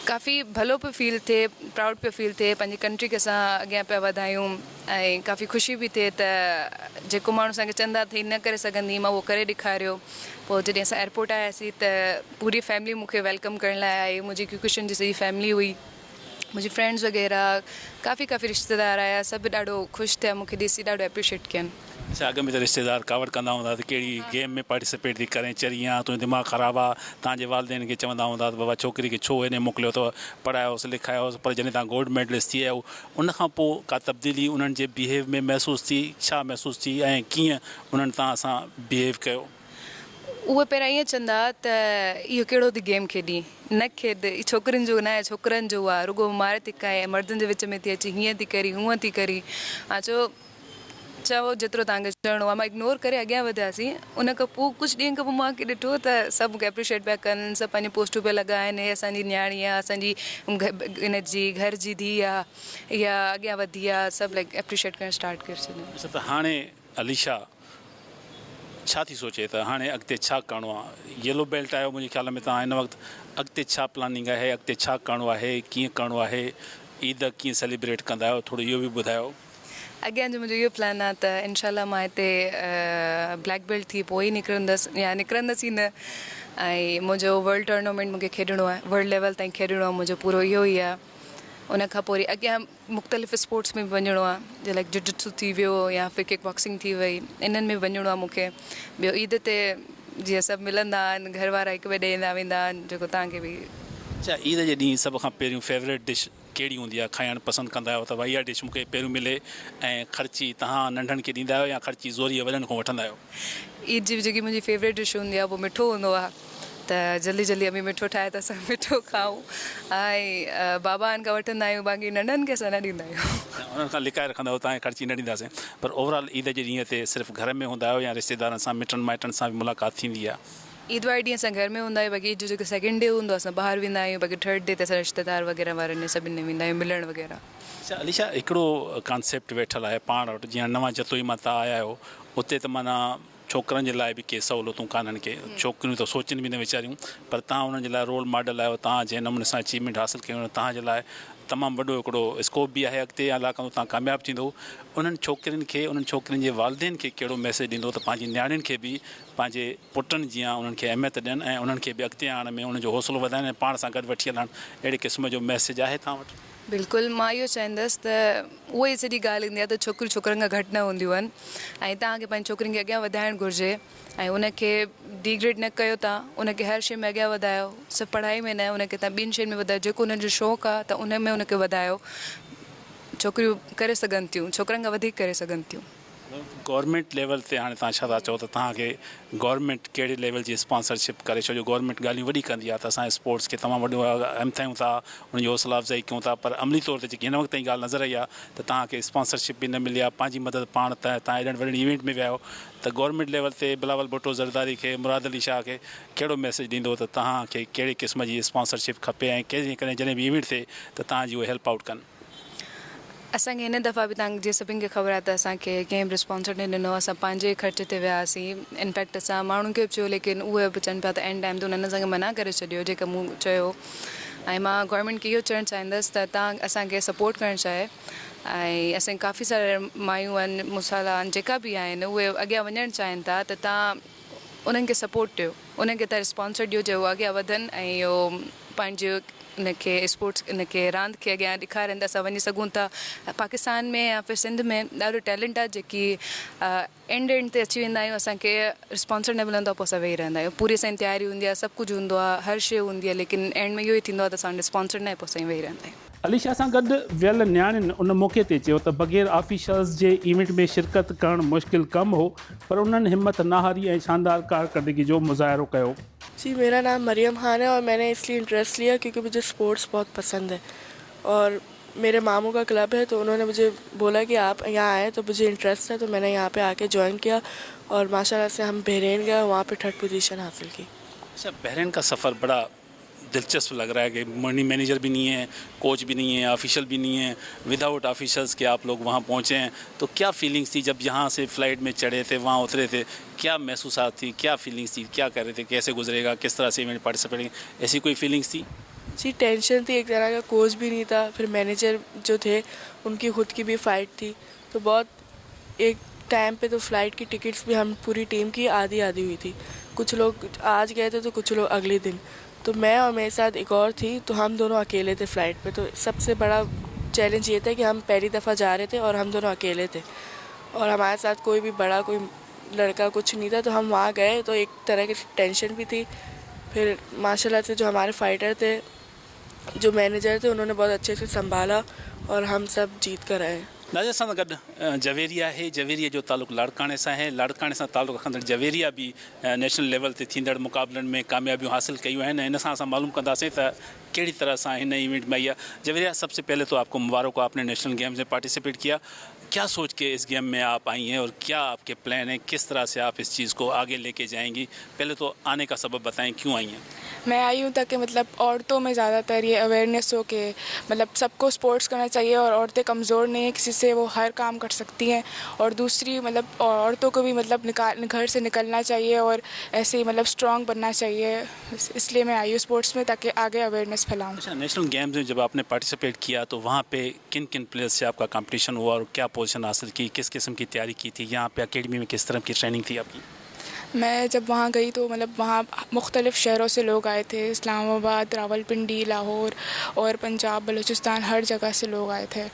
काफ़ी भलो पियो फील थिए, प्राउड पियो फील थिए, पंहिंजी कंट्री खे असां अॻियां पिया वधायूं, ऐं काफ़ी ख़ुशी बि थिए त जेको माण्हू असांखे चवंदा थी न करे सघंदी, मां उहो करे ॾेखारियो। पोइ जॾहिं असां एयरपोर्ट आयासीं त पूरी फैमिली मूंखे वेलकम करण लाइ आई, मुंहिंजी क्यूकेशन जी सॼी फैमिली हुई, मुंहिंजी फ्रेंड्स वग़ैरह, काफ़ी रिश्तेदार आया, सभु ॾाढो ख़ुशि थिया, मूंखे ॾिसी ॾाढो एप्रिशिएट कयनि। अच्छा, अॻ में त रिश्तेदार कावड़ कंदा हूंदा त कहिड़ी गेम में पार्टिसिपेट थी करें, चरी आहे तुंहिंजो दिमाग़ु ख़राबु आहे, तव्हांजे वालिदेन खे चवंदा हूंदा त बाबा छोकिरी खे छो हेॾे मोकिलियो अथव, पढ़ायोसि लिखायोसि, पर जॾहिं तव्हां गोल्ड मेडलिस्ट थी आहियो, उनखां पोइ का तब्दीली उन्हनि जे बिहेव में महसूसु थी, छा महसूसु थी, ऐं कीअं उन्हनि तव्हां सां बिहेव कयो? उहे पहिरियां ईअं चवंदा त इहो कहिड़ो थी गेम खेॾी, न खेॾ, छोकिरियुनि जो न आहे, छोकिरनि जो आहे, रुगो मारे थी खाए, मर्दनि जे विच में थी अची, हीअं थी करी, हूअं थी करी। चयो चओ जेतिरो तव्हांखे चवणो आहे मां इग्नोर करे अॻियां वधियासीं उन खां पोइ कुझु ॾींहं खां पोइ मूंखे ॾिठो त सभु मूंखे एप्रिशिएट पिया कनि सभु पंहिंजी पोस्टूं पिया लॻाइनि हे असांजी न्याणी आहे असांजी इन जी घर जी धीउ आहे या अॻियां वधी आहे सभु लाइक एप्रिशिएट करणु स्टार्ट करे छॾियो। अच्छा त हाणे अलीशा छा थी सोचे त हाणे अॻिते छा करिणो आहे येलो बेल्ट आयो मुंहिंजे ख़्याल में तव्हां हिन वक़्तु अॻिते छा प्लानिंग आहे अॻिते छा करिणो आहे कीअं करिणो आहे ईद कीअं सेलिब्रेट कंदा आहियो थोरो इहो बि ॿुधायो। अॻियां जो मुंहिंजो इहो प्लान आहे त इनशाला मां हिते ब्लैक बेल्ट थी पोइ ई निकिरंदसि या निकिरंदसि ई न ऐं मुंहिंजो वर्ल्ड टूर्नामेंट मूंखे खेॾिणो आहे वर्ल्ड लेवल ताईं खेॾिणो आहे मुंहिंजो पूरो इहो ई आहे। उन खां पोइ वरी अॻियां मुख़्तलिफ़ स्पोर्ट्स में बि वञिणो आहे जीअं लाइक जुजित्सु थी वियो या फिर किक बॉक्सिंग थी वई इन्हनि में वञिणो आहे मूंखे। ॿियो ईद ते जीअं सभु मिलंदा आहिनि घर वारा हिक ॿिए ॾे ईंदा वेंदा आहिनि जेको तव्हांखे बि। अच्छा ईद जे ॾींहुं सभ खां पहिरियों फेवरेट डिश कहिड़ी हूंदी आहे खाइणु पसंदि कंदा आहियो त भई इहा डिश मूंखे पहिरियों मिले ऐं ख़र्ची तव्हां नंढनि खे ॾींदा आहियो या ख़र्ची ज़ोरी वॾनि खां वठंदा आहियो। ईद जी जेकी मुंहिंजी फेवरेट डिश हूंदी आहे उहो मिठो हूंदो आहे त जल्दी जल्दी अभी मिठो ठाहे त असां मिठो खाऊं ऐं बाबा आहिनि खां वठंदा आहियूं बाक़ी नंढनि खे असां न ॾींदा आहियूं। उन्हनि खां लिकाए रखंदा आहियो तव्हांखे ख़र्ची न ॾींदासीं पर ओवरऑल ईद जे ॾींहं ते सिर्फ़ु घर में हूंदा आहियो या रिश्तेदारनि सां मिटनि माइटनि सां बि मुलाक़ात थींदी आहे। ईद वारे ॾींहुं असां घर में हूंदा आहियूं बाक़ी ईद जो जेको सेकेंड डे हूंदो आहे असां ॿाहिरि वेंदा आहियूं बाक़ी थर्ड डे ते असां रिश्तेदार वग़ैरह वारनि सभिनी में वेंदा आहियूं मिलणु वग़ैरह। अच्छा अलीशा हिकिड़ो कॉन्सेप्ट वेठल आहे पाण वटि जीअं नवां जतोई मां तव्हां आया आहियो उते त माना छोकिरनि जे लाइ बि के सहूलियतूं कान्हनि के छोकिरियूं त सोचनि बि न वीचारियूं पर तव्हां उन्हनि जे लाइ रोल मॉडल आहियो तव्हां जंहिं नमूने सां अचीवमेंट हासिलु कयूं तव्हांजे लाइ तमामु वॾो हिकिड़ो स्कोप बि आहे अॻिते इलाइक़ो तव्हां कामयाबु थींदो। उन्हनि छोकिरियुनि खे उन्हनि छोकिरियुनि जे वालिदेन खे कहिड़ो मैसेज ॾींदो त पंहिंजी नियाणियुनि खे बि पंहिंजे पुटनि जीअं उन्हनि खे अहमियत ॾियनि ऐं उन्हनि खे बि अॻिते आणण में उन्हनि जो हौसलो वधाइनि ऐं पाण सां गॾु वठी हलनि अहिड़े क़िस्म जो मैसेज आहे तव्हां वटि। बिल्कुलु मां इहो चाहींदसि त उहा ई सॼी ॻाल्हि ईंदी आहे त छोकिरियूं छोकिरनि खां घटि न हूंदियूं आहिनि ऐं तव्हांखे पंहिंजी छोकिरियुनि खे अॻियां वधाइणु घुरिजे ऐं उनखे डिग्रेड न कयो तव्हां उनखे हर शइ में अॻियां वधायो सिर्फ़ु पढ़ाई में न उनखे तव्हां ॿिनि शयुनि में वधायो जेको उनजो शौक़ु आहे त उन में उनखे वधायो। छोकिरियूं करे सघनि थियूं छोकिरनि खां वधीक करे सघनि थियूं। गवर्नमेंट लेवल ते हाणे तव्हां छा था चओ त तव्हांखे गवर्नमेंट कहिड़े लेवल जी स्पॉन्सरशिप करे छो जो गवर्नमेंट ॻाल्हियूं वॾी कंदी आहे त असां स्पोर्ट्स खे तमामु वॾो अहमियत था उनजी हौसला अफ़ज़ाई कयूं था पर अमली तौर ते जेकी हिन वक़्त जी ॻाल्हि नज़र आई आहे त तव्हांखे स्पॉन्सरशिप बि न मिली आहे पंहिंजी मदद पाण त तव्हां एॾनि वॾनि इवेंट में विया आहियो त गवर्नमेंट लेवल ते बिलावल भुट्टो ज़रदारी खे मुराद अली शाह खे कहिड़ो मैसेज ॾींदो त तव्हांखे कहिड़े क़िस्म जी स्पॉन्सरशिप खपे ऐं कॾहिं कॾहिं जॾहिं बि इवेंट थिए त तव्हांजी उहे हेल्प आउट कनि। असांखे हिन दफ़ा बि तव्हां जीअं सभिनि खे ख़बर आहे त असांखे कंहिं बि स्पॉन्सर न ॾिनो असां पंहिंजे ख़र्च ते वियासीं इनफैक्ट असां माण्हुनि खे बि चयो लेकिन उहे बि चवनि पिया त एंड टाइम ते उन्हनि असांखे मना करे छॾियो जेका मूं चयो ऐं मां गवर्नमेंट खे इहो चवणु चाहींदसि त तव्हां असांखे सपोर्ट करणु चाहे ऐं असांखे काफ़ी सारा मायूं आहिनि मुसाला आहिनि जेका बि आहिनि उहे अॻियां वञणु चाहिनि था त तव्हां उन्हनि खे सपोर्ट ॾियो उन्हनि खे तव्हां स्पॉन्सर ॾियो जो अॻियां वधनि ऐं इहो पंहिंजो इनखे स्पोर्ट्स इनखे रांदि खे अॻियां ॾेखारनि त असां वञी सघूं था। पाकिस्तान में या फिर सिंध में ॾाढो टैलेंट आहे जेकी एंड ते अची वेंदा आहियूं असांखे स्पॉन्सर न मिलंदो आहे पोइ असां वेही रहंदा आहियूं पूरी असांजी तयारी हूंदी आहे सभु कुझु हूंदो आहे हर शइ हूंदी आहे लेकिन एंड में इहो ई थींदो आहे त असां स्पॉन्सर न आहे पोइ असां वेही रहंदा आहियूं। अलीशा सां गॾु वियल नियाणियुनि उन मौक़े ते चयो त बग़ैर ऑफिशल्स जे इवेंट में शिरकत करणु मुश्किल कमु हो पर उन्हनि हिम्मत न हारी ऐं शानदार कारकर्दगी जो मुज़ाहिरो कयो। जी मेरा नाम मरियम खान है और मैंने इसलिए इंटरेस्ट लिया क्योंकि मुझे स्पोर्ट्स बहुत पसंद है और मेरे मामू का क्लब है तो उन्होंने मुझे बोला कि आप यहाँ आए तो मुझे इंटरेस्ट है तो मैंने यहाँ पे आके ज्वाइन किया और माशाल्लाह से हम बहरीन गए वहाँ पे 3rd पोजीशन हासिल की। अच्छा बहरीन का सफ़र बड़ा दिलचस्प लग रहा है कि मनी मैनेजर भी नहीं है कोच भी नहीं है ऑफिशियल भी नहीं है विदाउट ऑफिशल्स के आप लोग वहाँ पहुँचे हैं तो क्या फीलिंग्स थी जब यहाँ से फ़्लाइट में चढ़े थे वहाँ उतरे थे क्या महसूसात थी क्या फीलिंग्स थी क्या कर रहे थे कैसे गुजरेगा किस तरह से इवेंट पार्टिसिपेट ऐसी कोई फीलिंग्स थी? जी टेंशन थी एक तरह का कोच भी नहीं था फिर मैनेजर जो थे उनकी खुद की भी फ़ाइट थी तो बहुत एक टाइम पे तो फ़्लाइट की टिकट्स भी हम पूरी टीम की आधी हुई थी कुछ लोग आज गए थे तो कुछ लोग अगले दिन तो मैं और मेरे साथ एक और थी तो हम दोनों अकेले थे फ़्लाइट पे तो सबसे बड़ा चैलेंज ये था कि हम पहली दफ़ा जा रहे थे और हम दोनों अकेले थे और हमारे साथ कोई भी बड़ा कोई लड़का कुछ नहीं था तो हम वहाँ गए तो एक तरह की टेंशन भी थी फिर माशाल्लाह से जो हमारे फाइटर थे जो मैनेजर थे उन्होंने बहुत अच्छे से संभाला और हम सब जीत कर आए। नाज़र सां गॾु जवेरिया आहे जवेरिया जो तालुक़ु लाड़काणे सां आहे लाड़काणे सां तालुक़ु रखंदड़ जवेरिया भी नेशनल लेवल ते थींदड़ मुक़ाबलनि में कामयाबियूं हासिल कयूं आहिनि इन सां असां मालूम कंदासीं त कहिड़ी तरह सां हिन इवेंट में आई आहे। जवेरिया सबसे पहले तो आपको मुबारक हो आपने नेशनल गेम्स में पार्टिसिपेट किया क्या सोच के इस गेम में आप आई हैं और क्या आपके प्लान हैं, किस तरह से आप इस चीज़ को आगे लेके जाएंगी? पहले तो आने का सबब बताएं, क्यों आई हैं? मैं आई हूँ ताकि मतलब औरतों में ज़्यादातर ये अवेयरनेस हो कि मतलब सबको स्पोर्ट्स करना चाहिए और औरतें कमज़ोर नहीं हैं किसी से, वो हर काम कर सकती हैं। और दूसरी मतलब औरतों को भी मतलब घर से निकलना चाहिए और ऐसे ही मतलब स्ट्रॉन्ग बनना चाहिए। इसलिए मैं आई हूँ स्पोर्ट्स में ताकि आगे अवेयरनेस फैलाऊँ। अच्छा, नेशनल गेम्स में जब आपने पार्टिसिपेट किया तो वहाँ पे किन किन प्लेयर्स से आपका कंपटीशन हुआ और क्या पोजीशन हासिल की, किस किस्म की तैयारी की थी? यहाँ पे अकेडमी में किस तरह की ट्रेनिंग थी आपकी? मैं जब वहाँ गई तो मतलब वहाँ मुख्तलिफ़ शहरों से लोग आए थे, इस्लामाबाद, रावलपिंडी, लाहौर और पंजाब, बलूचिस्तान, हर जगह से लोग आए थे,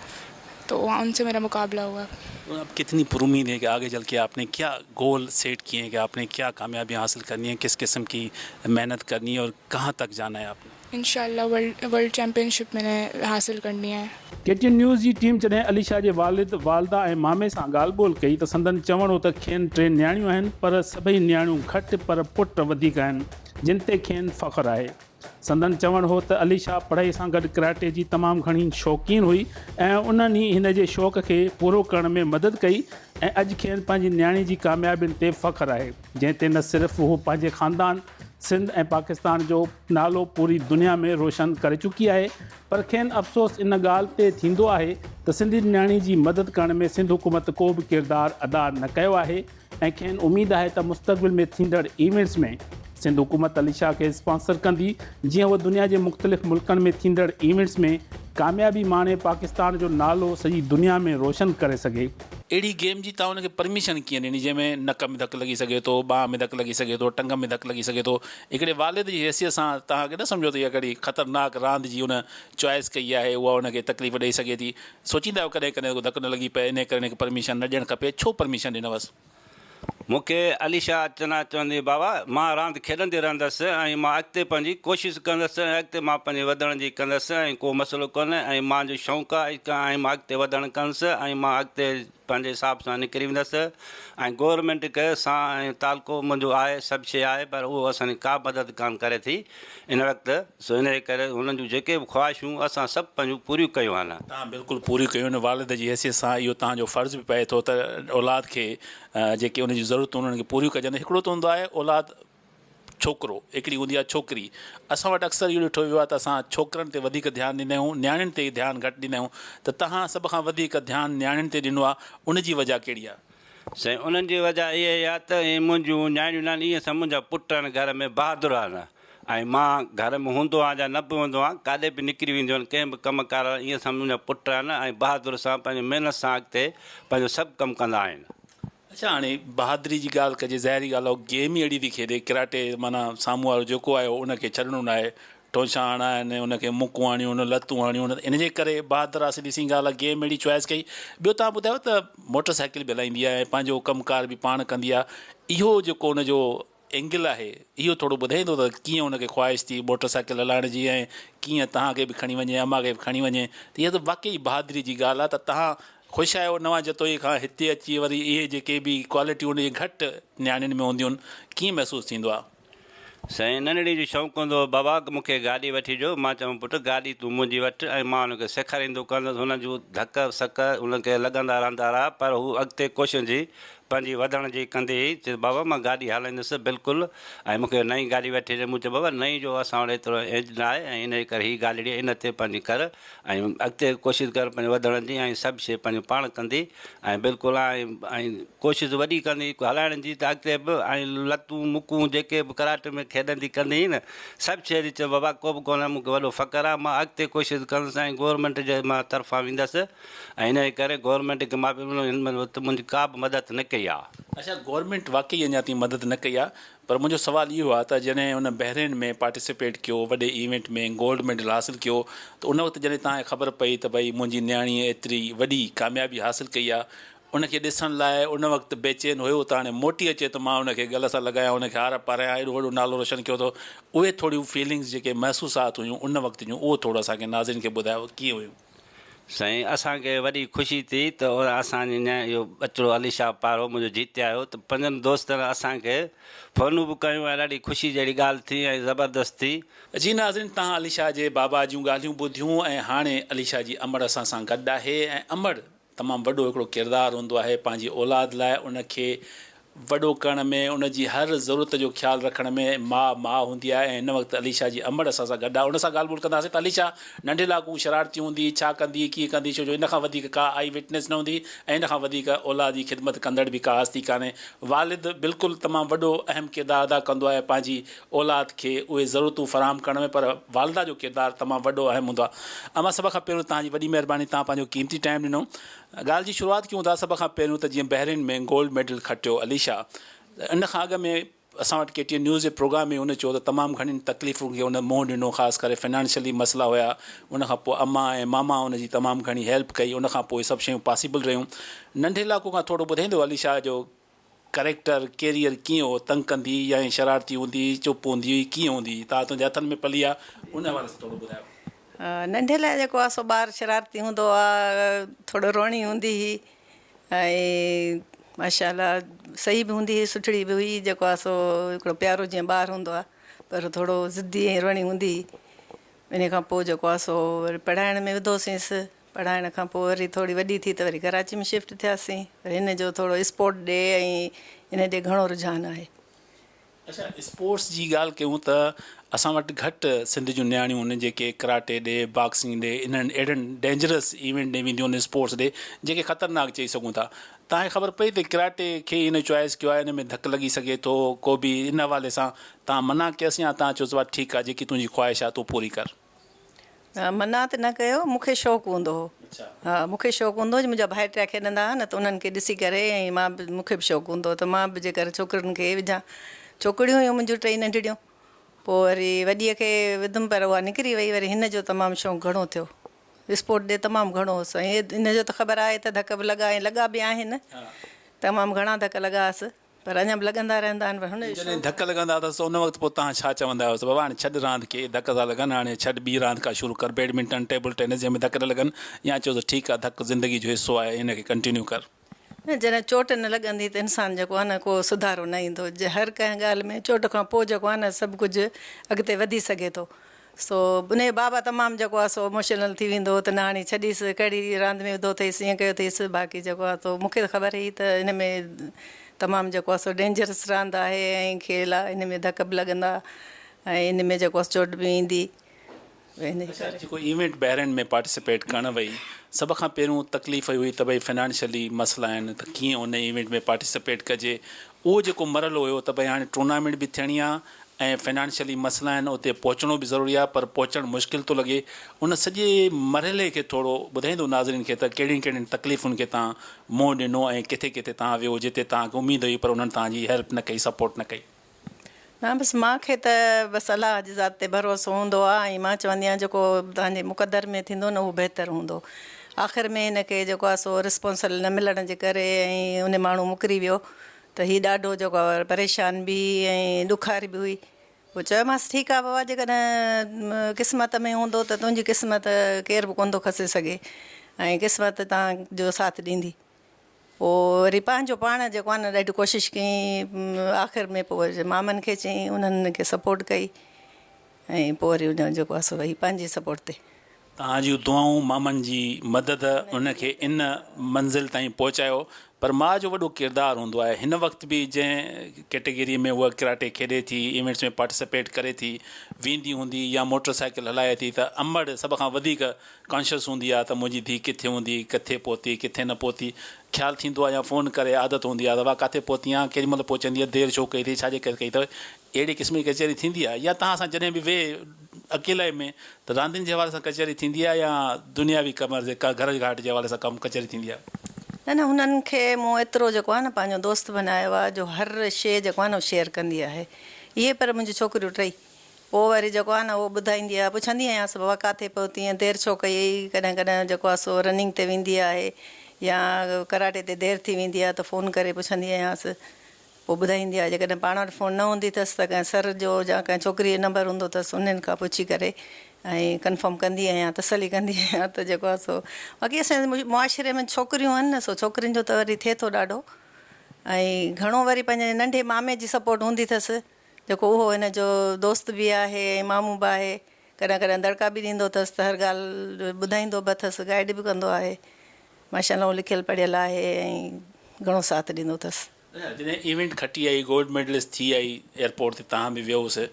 तो वहाँ उनसे मेरा मुकाबला हुआ। तो आप कितनी पुरुमीद है कि आगे चल के आपने क्या गोल सेट किए हैं कि आपने क्या कामयाबियाँ हासिल करनी है, किस किस्म की मेहनत करनी है और कहाँ तक जाना है आपने? इंशाल्लाह वर्ल्ड चैम्पियनशिप मैंने हासिल करनी है। KTN न्यूज़ जी टीम जॾहिं अलीशा जे वालिद वालदा ऐं मामे सां ॻाल्हि ॿोल कई त संदन चवण हो त खेनि 3 न्याणियूं आहिनि, पर सभई न्याणियूं घटि पर पुट वधीक आहिनि, जिन ते खेनि फ़ख्रु आहे। संदन चवण हो त अलीशा पढ़ाई सां गॾु कराटे जी तमामु घणी शौक़ीन हुई ऐं उन्हनि ई हिन जे शौक़ खे पूरो करण में मदद कई ऐं अॼु खेनि पंहिंजी न्याणी जी कामयाबियुनि ते फ़ख्रु आहे, जंहिं ते न सिर्फ़ु हू पंहिंजे ख़ानदान, सिंध ऐं पाकिस्तान जो नालो पूरी दुनिया में रोशन करे चुकी आहे, पर खेनि अफ़सोस इन ॻाल्हि ते थींदो आहे त सिंधी न्याणी जी मदद करण में सिंध हुकूमत को बि किरदारु अदा न कयो आहे ऐं खेनि उमेदु आहे त मुस्तक़बिल में थींदड़ इवेंट्स में सिंध हुकूमत अलीशा खे स्पॉन्सर कंदी, जीअं उहा दुनिया जे मुख़्तलिफ़ मुल्कनि में थींदड़ इवेंट्स में कामयाबी माणे पाकिस्तान जो नालो सॼी दुनिया में रोशन करे सघे। अहिड़ी गेम जी तव्हां हुनखे परमिशन कीअं ॾिनी जंहिंमें नक में धकु लॻी सघे थो, ॿाह में धकु लॻी सघे थो, टंग में धकु लॻी सघे थो? हिकिड़े वालिद जी हैसियत सां तव्हांखे न सम्झो त इहा कहिड़ी ख़तरनाक रांदि जी हुन चॉइस कई आहे, उहा हुनखे तकलीफ़ ॾेई सघे थी? सोचींदा आहियो कॾहिं कॾहिं धकु न लॻी पए, इन करे हिनखे परमिशन न ॾियणु खपे? छो परमिशन ॾिनवसि? मूंखे अलीशा चवंदा चवंदी बाबा मां रांदि खेॾंदी रहंदसि ऐं मां अॻिते पंहिंजी कोशिशि कंदसि ऐं अॻिते मां पंहिंजे वधण जी कंदसि ऐं को मसइलो कोन्हे ऐं मुंहिंजो शौक़ु आहे ऐं मां अॻिते वधणु कंदसि ऐं मां अॻिते पंहिंजे हिसाब सां निकिरी वेंदसि ऐं गवर्नमेंट खे सां ऐं तालको मुंहिंजो आहे, सभु शइ आहे, पर उहो असांजी का मदद कान करे थी इन वक़्तु। सो इन करे हुननि जूं जेके बि ख़्वाहिशूं असां सभु पंहिंजूं पूरियूं कयूं आहिनि। तव्हां बिल्कुलु पूरियूं कयूं आहिनि। वालिद जी हैसियत सां इहो तव्हांजो फ़र्ज़ु बि पए थो त औलाद खे जेके उन जी ज़रूरतूं उन्हनि खे पूरियूं कजनि। हिकिड़ो त हूंदो आहे औलाद छोकिरो, हिकिड़ी हूंदी आहे छोकिरी। असां वटि अक्सर इहो ॾिठो वियो आहे त असां छोकिरनि ते वधीक ध्यानु ॾींदा आहियूं, न्याणियुनि ते ध्यानु घटि ॾींदा आहियूं, त तव्हां सभ खां वधीक ध्यानु न्याणियुनि ते ॾिनो आहे, उनजी वजह कहिड़ी आहे? साईं उन्हनि जी वजह इहा आहे त मुंहिंजूं न्याणियूं न ईअं समुझ जा पुट आहिनि घर में बहादुर आहिनि ऐं मां घर में हूंदो आहियां या न बि हूंदो आहियां, काॾे बि निकिरी वेंदियूं आहिनि, कंहिं बि कमकार ईअं समुझ जा पुट आहिनि ऐं बहादुर सां पंहिंजी महिनत सां अॻिते पंहिंजो सभु कमु कंदा आहिनि। अच्छा, हाणे बहादुरी जी ॻाल्हि कजे, ज़ाहिरी ॻाल्हि आहे गेम ई अहिड़ी थी खेॾे, कराटे माना साम्हूं वारो जेको आहे उनखे छॾिणो न आहे, टोछा हणा आहिनि, उनखे मुकूं हणियूं, उन लतूं हणियूं, इन जे करे बहादुर आहे। सिधी सी ॻाल्हि आहे, गेम अहिड़ी चॉइस कई। ॿियो तव्हां ॿुधायो त मोटर साइकिल बि हलाईंदी आहे, पंहिंजो कमुकार बि पाण कंदी आहे, इहो जेको उनजो एंगल आहे इहो थोरो ॿुधाईंदो त कीअं उनखे ख़्वाहिश थी मोटर साइकिल हलाइण जी ऐं कीअं तव्हांखे बि खणी वञे, अम्मा खे बि खणी वञे? त इहा त वाक़ई बहादुरी जी ॻाल्हि आहे। त तव्हां ख़ुशि आहियो नवां जतोई खां हिते अची वरी इहे जेके बि क्वालिटियूं उन घटि न्याणियुनि में हूंदियूं आहिनि, कीअं महसूसु थींदो आहे? साईं नंढड़ी जो शौक़ु हूंदो बाबा मूंखे गाॾी वठी ॾियो, मां चवां पुटु गाॾी तूं मुंहिंजी वटि ऐं मां हुनखे सेखारींदो कंदुसि। हुन जूं धक सक हुनखे लॻंदा रहंदा रहा, पर हू अॻिते कोशिशि जी पंहिंजी वधण जी कंदी हुई। चए बाबा मां गाॾी हलाईंदुसि बिल्कुलु, ऐं मूंखे नई गाॾी वठी ॾे। मूं चयो बाबा नई जो असां वटि एतिरो एज न आहे ऐं इन करे हीअ गाॾी ॾे, इन ते पंहिंजी कर ऐं अॻिते कोशिशि कर पंहिंजे वधण जी ऐं सभु शइ पंहिंजो पाण कंदी ऐं बिल्कुलु ऐं कोशिशि वॾी कंदी हलाइण जी, त अॻिते बि ऐं लतूं मुकूं जेके बि कराटे में खेॾंदी कंदी न सभु शइ जी। चयो बाबा को बि कोन्हे, मूंखे वॾो फ़ख़्रु आहे, मां अॻिते कोशिशि कंदुसि ऐं गवर्नमेंट जे मां तरफ़ां वेंदुसि ऐं इन करे गवर्नमेंट खे मां मुंहिंजी का बि मदद न कई आहे। अच्छा, गवर्नमेंट वाकई अञा ताईं मदद न कई आहे, पर मुंहिंजो सुवालु इहो आहे त जॾहिं हुन बहरेन में पार्टिसिपेट कयो, वॾे इवेंट में गोल्ड मेडल हासिलु कयो, त उन वक़्तु जॾहिं तव्हांखे ख़बर पई त भई मुंहिंजी न्याणीअ एतिरी वॾी कामयाबी हासिलु कई आहे, उनखे ॾिसण लाइ उन वक़्तु बेचैन हुयो त हाणे मोटी अचे त मां उनखे गल सां लॻायां, उनखे हार पारायां, एॾो वॾो नालो रोशन कयो अथव? उहे थोरियूं फीलिंग्स जेके महसूसात हुयूं उन वक़्त जूं, उहो थोरो असांखे नाज़रीन खे ॿुधायो कीअं हुयूं? साईं असांखे वॾी ख़ुशी थी त असांजे इहो बचिड़ो अलीशा पारो मुंहिंजो जीते आयो, त 5 दोस्तनि असांखे फ़ोनूं बि कयूं ऐं ॾाढी ख़ुशी जहिड़ी ॻाल्हि थी ऐं ज़बरदस्त थी। जी नाज़रीन, तव्हां अलीशा जे बाबा जूं ॻाल्हियूं ॿुधियूं ऐं हाणे अलीशा जी अमड़ असां सां गॾु आहे ऐं अमड़ तमामु वॾो हिकिड़ो किरदारु हूंदो आहे पंहिंजी औलाद लाइ उनखे वॾो करण में उनजी हर ज़रूरत जो ख़्यालु रखण में माउ हूंदी आहे। ऐं हिन वक़्तु अलीशा जी अमड़ असां सां गॾु आहे, उन सां ॻाल्हि ॿोल कंदासीं त अलीशा नंढे लाकू शरारती हूंदी, छा कंदी, कीअं कंदी, छो जो इन खां वधीक का आई विटनेस न हूंदी ऐं इन खां वधीक औलाद जी ख़िदमत कंदड़ बि का हस्ती कान्हे। वालिद बिल्कुलु तमामु वॾो अहम किरदारु अदा कंदो आहे पंहिंजी औलाद खे उहे ज़रूरतूं फ़राहम करण में, पर वालिदा जो किरदारु तमामु वॾो अहम हूंदो आहे। अमां सभ खां पहिरियों तव्हांजी वॾी महिरबानी, तव्हां पंहिंजो क़ीमती टाइम ॾिनो। ॻाल्हि जी शुरूआति कयूं था सभ खां पहिरियों त जीअं बहरीन में गोल्ड मेडल खटियो अलीशा, इन खां अॻु में असां वटि KTN न्यूज़ जे प्रोग्राम में हुन चयो त तमामु घणियुनि तकलीफ़ुनि खे हुन मुंहुं ॾिनो, ख़ासि करे फाइनेंशियली मसइला हुया। उनखां पोइ अम्मा ऐं मामा हुनजी तमामु घणी हेल्प कई, उनखां पोइ सभु शयूं पॉसिबल रहियूं। नंढे इलाइक़ो खां थोरो ॿुधाईंदो अलीशा जो कैरेक्टर कैरियर कीअं हो, तंग कंदी या शरारती हूंदी, चुप हूंदी हुई, कीअं हूंदी? तव्हां तुंहिंजे हथनि में पली आहे, उन हवाले सां थोरो ॿुधायो। नंढे लाइ जेको आहे सो ॿारु शरारती हूंदो आहे, थोरो रोणी हूंदी हुई ऐं माशाअल्लाह सही बि हूंदी हुई, सुठड़ी बि हुई। जेको आहे सो हिकिड़ो प्यारो जीअं ॿारु हूंदो आहे, पर थोरो ज़िद्दी ऐं रोणी हूंदी हुई। इन खां पोइ जेको आहे सो वरी पढ़ाइण में विधोसींसि। पढ़ाइण खां पोइ वरी थोरी वॾी थी त वरी कराची में शिफ्ट थियासीं। पर हिन जो थोरो स्पोर्ट ॾे ऐं इन ॾे घणो रुझान आहे। अच्छा, स्पोर्ट्स जी ॻाल्हि कयूं त असां वटि घटि सिंध जूं नियाणियूं आहिनि जेके कराटे ॾे, बॉक्सिंग ॾे, इन्हनि अहिड़नि डेंजरस इवेंट ॾे वेंदियूं आहिनि स्पोर्ट्स ॾे जेके ख़तरनाक चई सघूं था। तव्हांखे ख़बर पई त कराटे खे इन चॉइस कयो आहे, इन में धकु लॻी सघे थो, को बि इन हवाले सां तव्हां मना कयोसीं या तव्हां चयोसि ठीकु आहे जेकी तुंहिंजी ख़्वाहिश आहे तूं पूरी कर? मना त न कयो, मूंखे शौक़ु हूंदो हो। हा, मूंखे शौक़ु हूंदो हो। मुंहिंजा भाइटिया खेॾंदा हुआ न त उन्हनि खे ॾिसी करे ऐं मां बि, मूंखे बि शौक़ु हूंदो हो त मां बि जेकर छोकिरियुनि खे विझां। छोकिरियूं हुयूं मुंहिंजूं 3 नंढड़ियूं। पोइ वरी वॾीअ खे विधुमि पर उहा निकिरी वई। वरी हिन जो तमामु शौक़ु घणो थियो, स्पोर्ट ॾे तमामु घणो हुअसि। ऐं इन जो त ख़बर आहे त धक बि लॻा ऐं लॻा बि आहिनि, तमामु घणा धक लॻासि, पर अञा बि लॻंदा रहंदा आहिनि। पर हुन जॾहिं धक लॻंदा अथसि उन वक़्तु पोइ तव्हां छा चवंदा आहियो? बाबा हाणे छॾ रांदि खे, धक था लॻनि, हाणे छॾ ॿी रांदि का शुरू कर, बैडमिंटन, टेबल टेनिस जंहिंमें धक न लॻनि, या चओ त ठीकु आहे धक ज़िंदगी जो हिसो आहे, हिनखे कंटिन्यू कर? न, जॾहिं चोट न लॻंदी त इंसानु जेको आहे न को सुधारो न ईंदो। हर कंहिं ॻाल्हि में चोट खां पोइ जेको आहे न सभु कुझु अॻिते वधी सघे थो। सो उन बाबा तमामु जेको आहे सो इमोशनल थी वेंदो त न हाणे छॾीसि, कहिड़ी रांदि में विधो अथईसि, ईअं कयो अथईसि। बाक़ी जेको आहे त मूंखे त ख़बर हुई त हिन में तमामु जेको आहे सो डेंजरस रांदि आहे ऐं खेल आहे। इन में धक बि लॻंदा ऐं इन में जेको आहे चोट बि ईंदी। जेको इवेंट बहरीन में पार्टिसिपेट करण वई, सभ खां पहिरियों तकलीफ़ हुई त भई फाइनेंशियली मसइला आहिनि त कीअं उन इवेंट में पार्टिसिपेट कजे। उहो जेको मरलो हुयो त भई हाणे टूर्नामेंट बि थियणी आहे ऐं फाइनेंशियली मसइला आहिनि, उते पहुचणो बि ज़रूरी आहे, पर पहुचणु मुश्किल थो लॻे। उन सॼे मरहले खे थोरो ॿुधाईंदो नाज़रीन खे त कहिड़ियुनि कहिड़ियुनि तकलीफ़ुनि खे तव्हां मुंहुं ॾिनो ऐं किथे किथे तव्हां वियो जिते तव्हांखे उमेदु हुई पर उन्हनि तव्हांजी हेल्प न कई, सपोर्ट न कई? न, बसि मूंखे त बसि अलाह जी ज़ात ते भरोसो हूंदो आहे ऐं मां चवंदी आहियां जेको तव्हांजे मुक़दर में थींदो न उहो बहितरु हूंदो। आख़िर में हिनखे जेको आहे सो रिस्पॉन्सिबल न मिलण जे करे ऐं उन माण्हू मुकरी वियो त हीउ ॾाढो जेको आहे परेशान बि ऐं ॾुखारी बि हुई। पोइ चयोमांसि ठीकु आहे बाबा, जेकॾहिं क़िस्मत में हूंदो त तुंहिंजी क़िस्मत केर बि कोन थो खसे सघे ऐं क़िस्मत तव्हांजो साथ ॾींदी। पोइ वरी पंहिंजो पाण जेको आहे न ॾाढी कोशिशि कई। आख़िर में पोइ वरी मामनि खे चई, उन्हनि खे सपोर्ट कई ऐं पोइ वरी उन जेको आहे सो वही पंहिंजी सपोर्ट ते। तव्हांजूं दुआऊं, मामनि जी मदद उनखे इन मंज़िल ताईं पहुचायो। पर माउ जो वॾो किरदारु हूंदो आहे। हिन वक़्तु बि जंहिं कैटेगरीअ में उहा कराटे खेॾे थी, इवेंट्स में पार्टिसिपेट करे थी, वेंदी हूंदी या मोटर साइकिल हलाए थी, त अमड़ सभ खां वधीक कॉन्शियस हूंदी आहे त मुंहिंजी धीउ किथे हूंदी, किथे पहुती, किथे न पहुती। ख़्यालु थींदो आहे या फ़ोन करे आदत हूंदी आहे त वाह किथे पहुती आहे, केॾी महिल पहुचंदी आहे, देरि छो कई अथई, छाजे करे कई अथव? अहिड़ी क़िस्म जी कचहरी थींदी आहे? या तव्हां सां जॾहिं बि वेह अकेले में त रांदियुनि जे हवाले सां कचहरी थींदी आहे या दुनियावी कम जे घर घाट जे हवाले सां कमु कचहरी थींदी आहे? न न, हुननि खे मूं एतिरो जेको आहे न पंहिंजो दोस्त बनायो आहे जो हर शइ जेको आहे न शेयर कंदी आहे। इहे पर मुंहिंजूं छोकिरियूं 3 पोइ वरी जेको आहे न उहो ॿुधाईंदी आहे, पुछंदी आहियांसि बाबा किथे पहुती ऐं देरि छो कई। कॾहिं कॾहिं जेको आहे सो रनिंग ते वेंदी आहे या कराटे ते देरि थी वेंदी आहे त फ़ोन करे पुछंदी आहियांसि। पोइ ॿुधाईंदी आहे। जेकॾहिं पाण वटि फ़ोन न हूंदी अथसि त कंहिं सर जो या कंहिं छोकिरीअ जो नंबर हूंदो अथसि, उन्हनि खां पुछी करे ऐं कंफर्म कंदी आहियां, तसली कंदी आहियां त जेको आहे सो। बाक़ी असांजे मुआशिरे में छोकिरियूं आहिनि न, सो छोकिरियुनि जो त वरी थिए थो ॾाढो। ऐं घणो वरी पंहिंजे नंढे मामे जी सपोर्ट हूंदी अथसि, जेको उहो हिन जो दोस्त बि आहे ऐं मामू बि आहे। कॾहिं कॾहिं दड़का बि ॾींदो अथसि त हर ॻाल्हि ॿुधाईंदो बि अथसि, गाइड बि कंदो आहे। माशाल्लाह लिखियलु पढ़ियलु आहे ऐं घणो साथ ॾींदो अथसि। जॾहिं इवेंट खटी आई, गोल्ड मेडलिस्ट थी आई, एयरपोर्ट ते तव्हां बि वियोसि,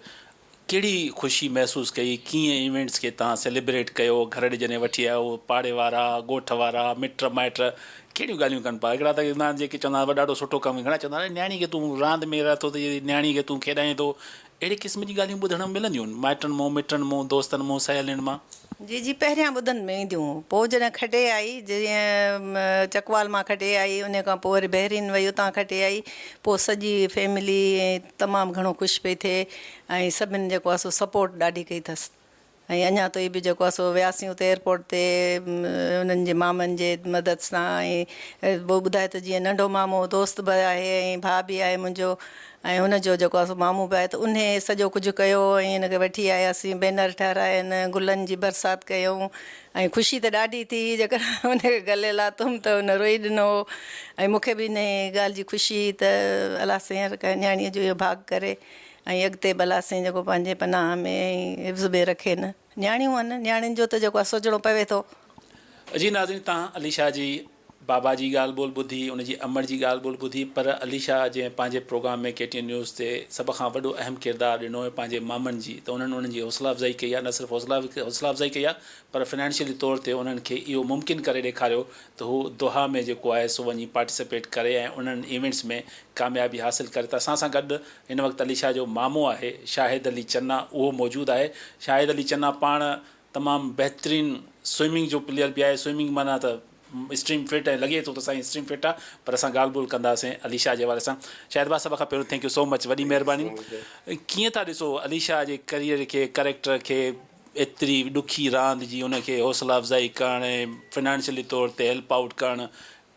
कहिड़ी ख़ुशी महसूसु कई? कीअं इवेंट्स खे तव्हां सेलिब्रेट कयो? घर ॾे जॾहिं वठी आयो, पाड़े वारा, ॻोठ वारा, मिट माइट कहिड़ियूं ॻाल्हियूं कनि पिया? हिकिड़ा त न जेके चवंदा हुआ ॾाढो सुठो कमु, घणा चवंदा हुआ न्याणी खे तूं रांदि में रह थो त न्याणी खे तूं खेॾाए थो। अहिड़े क़िस्म जी ॻाल्हियूं ॿुधण में मिलंदियूं आहिनि माइटनि मां, मिटनि मां, दोस्तनि मां, सहेलियुनि मां? जी जी, पहिरियां ॿुधनि में ईंदियूं, पोइ जॾहिं खटे आई, जीअं चकवाल मां खटे आई, उन खां पोइ वरी बहिरीन वई, उतां खटे आई, पोइ सॼी फैमिली तमामु घणो ख़ुशि पई थिए ऐं सभिनि जेको आहे सो सपोर्ट ॾाढी कई अथसि। ऐं अञा ताईं बि जेको आहे सो वियासीं उते एयरपोर्ट ते उन्हनि जे मामनि जे मदद सां। ऐं पोइ ॿुधाए त जीअं नंढो मामो दोस्त बि आहे ऐं भाउ बि आहे मुंहिंजो, ऐं हुनजो जेको आहे सो मामू बि आहे, त उन सॼो कुझु कयो ऐं हिनखे वठी आयासीं, बैनर ठाहिराइनि, गुलनि जी बरसाति कयूं ऐं ख़ुशी त ॾाढी थी। जेकर हुनखे गले लाथुमि त हुन रोई ॾिनो ऐं मूंखे बि इन ॻाल्हि जी ख़ुशी त अलाह साईं हर कंहिं न्याणीअ जो इहो भाग करे ऐं अॻिते भला साईं जेको पंहिंजे पनाह में ऐं हिफ़्ज़ में रखे न। न्याणियूं आहिनि, न्याणियुनि जो त जेको आहे सोचणो पवे थो। जी नाज़रीन, तव्हां अलीशा जी बाबा जी ॻाल्हि ॿोल ॿुधी, उनजी अमड़ जी ॻाल्हि ॿोल ॿुधी, पर अलीशा जंहिं पंहिंजे प्रोग्राम में KTN न्यूज़ ते सभ खां वॾो अहम किरदारु ॾिनो आहे पंहिंजे मामनि जी, त उन्हनि उन्हनि जी हौसला अफ़ज़ाई कई आहे। न सिर्फ़ु हौसला अफ़ज़ाई कई आहे, पर फाइनेंशियली तौर ते उन्हनि खे इहो मुमकिन करे ॾेखारियो त हू दोहा में जेको आहे सो वञी पार्टिसिपेट करे ऐं उन्हनि इवेंट्स में कामयाबी हासिलु करे। त असां सां गॾु हिन वक़्तु अलीशा जो मामो आहे शाहिद अली चन्ना, उहो मौजूदु आहे। शाहिद अली चन्ना पाण तमामु बहितरीनु स्विमिंग जो प्लेयर बि आहे। स्विमिंग माना त स्ट्रीम फिट ऐं लॻे थो त साईं स्ट्रीम फिट आहे, पर असां ॻाल्हि ॿोल कंदासीं अलीशा जे हवाले सां। शायद भाउ, सभ खां पहिरियों थैंक यू सो मच, वॾी महिरबानी। कीअं था ॾिसो अलीशा जे करियर खे, कैरेक्टर खे, एतिरी ॾुखी रांदि जी उनखे हौसला अफ़ज़ाई करणु ऐं फाइनेंशियली तौर ते हेल्प आउट करणु,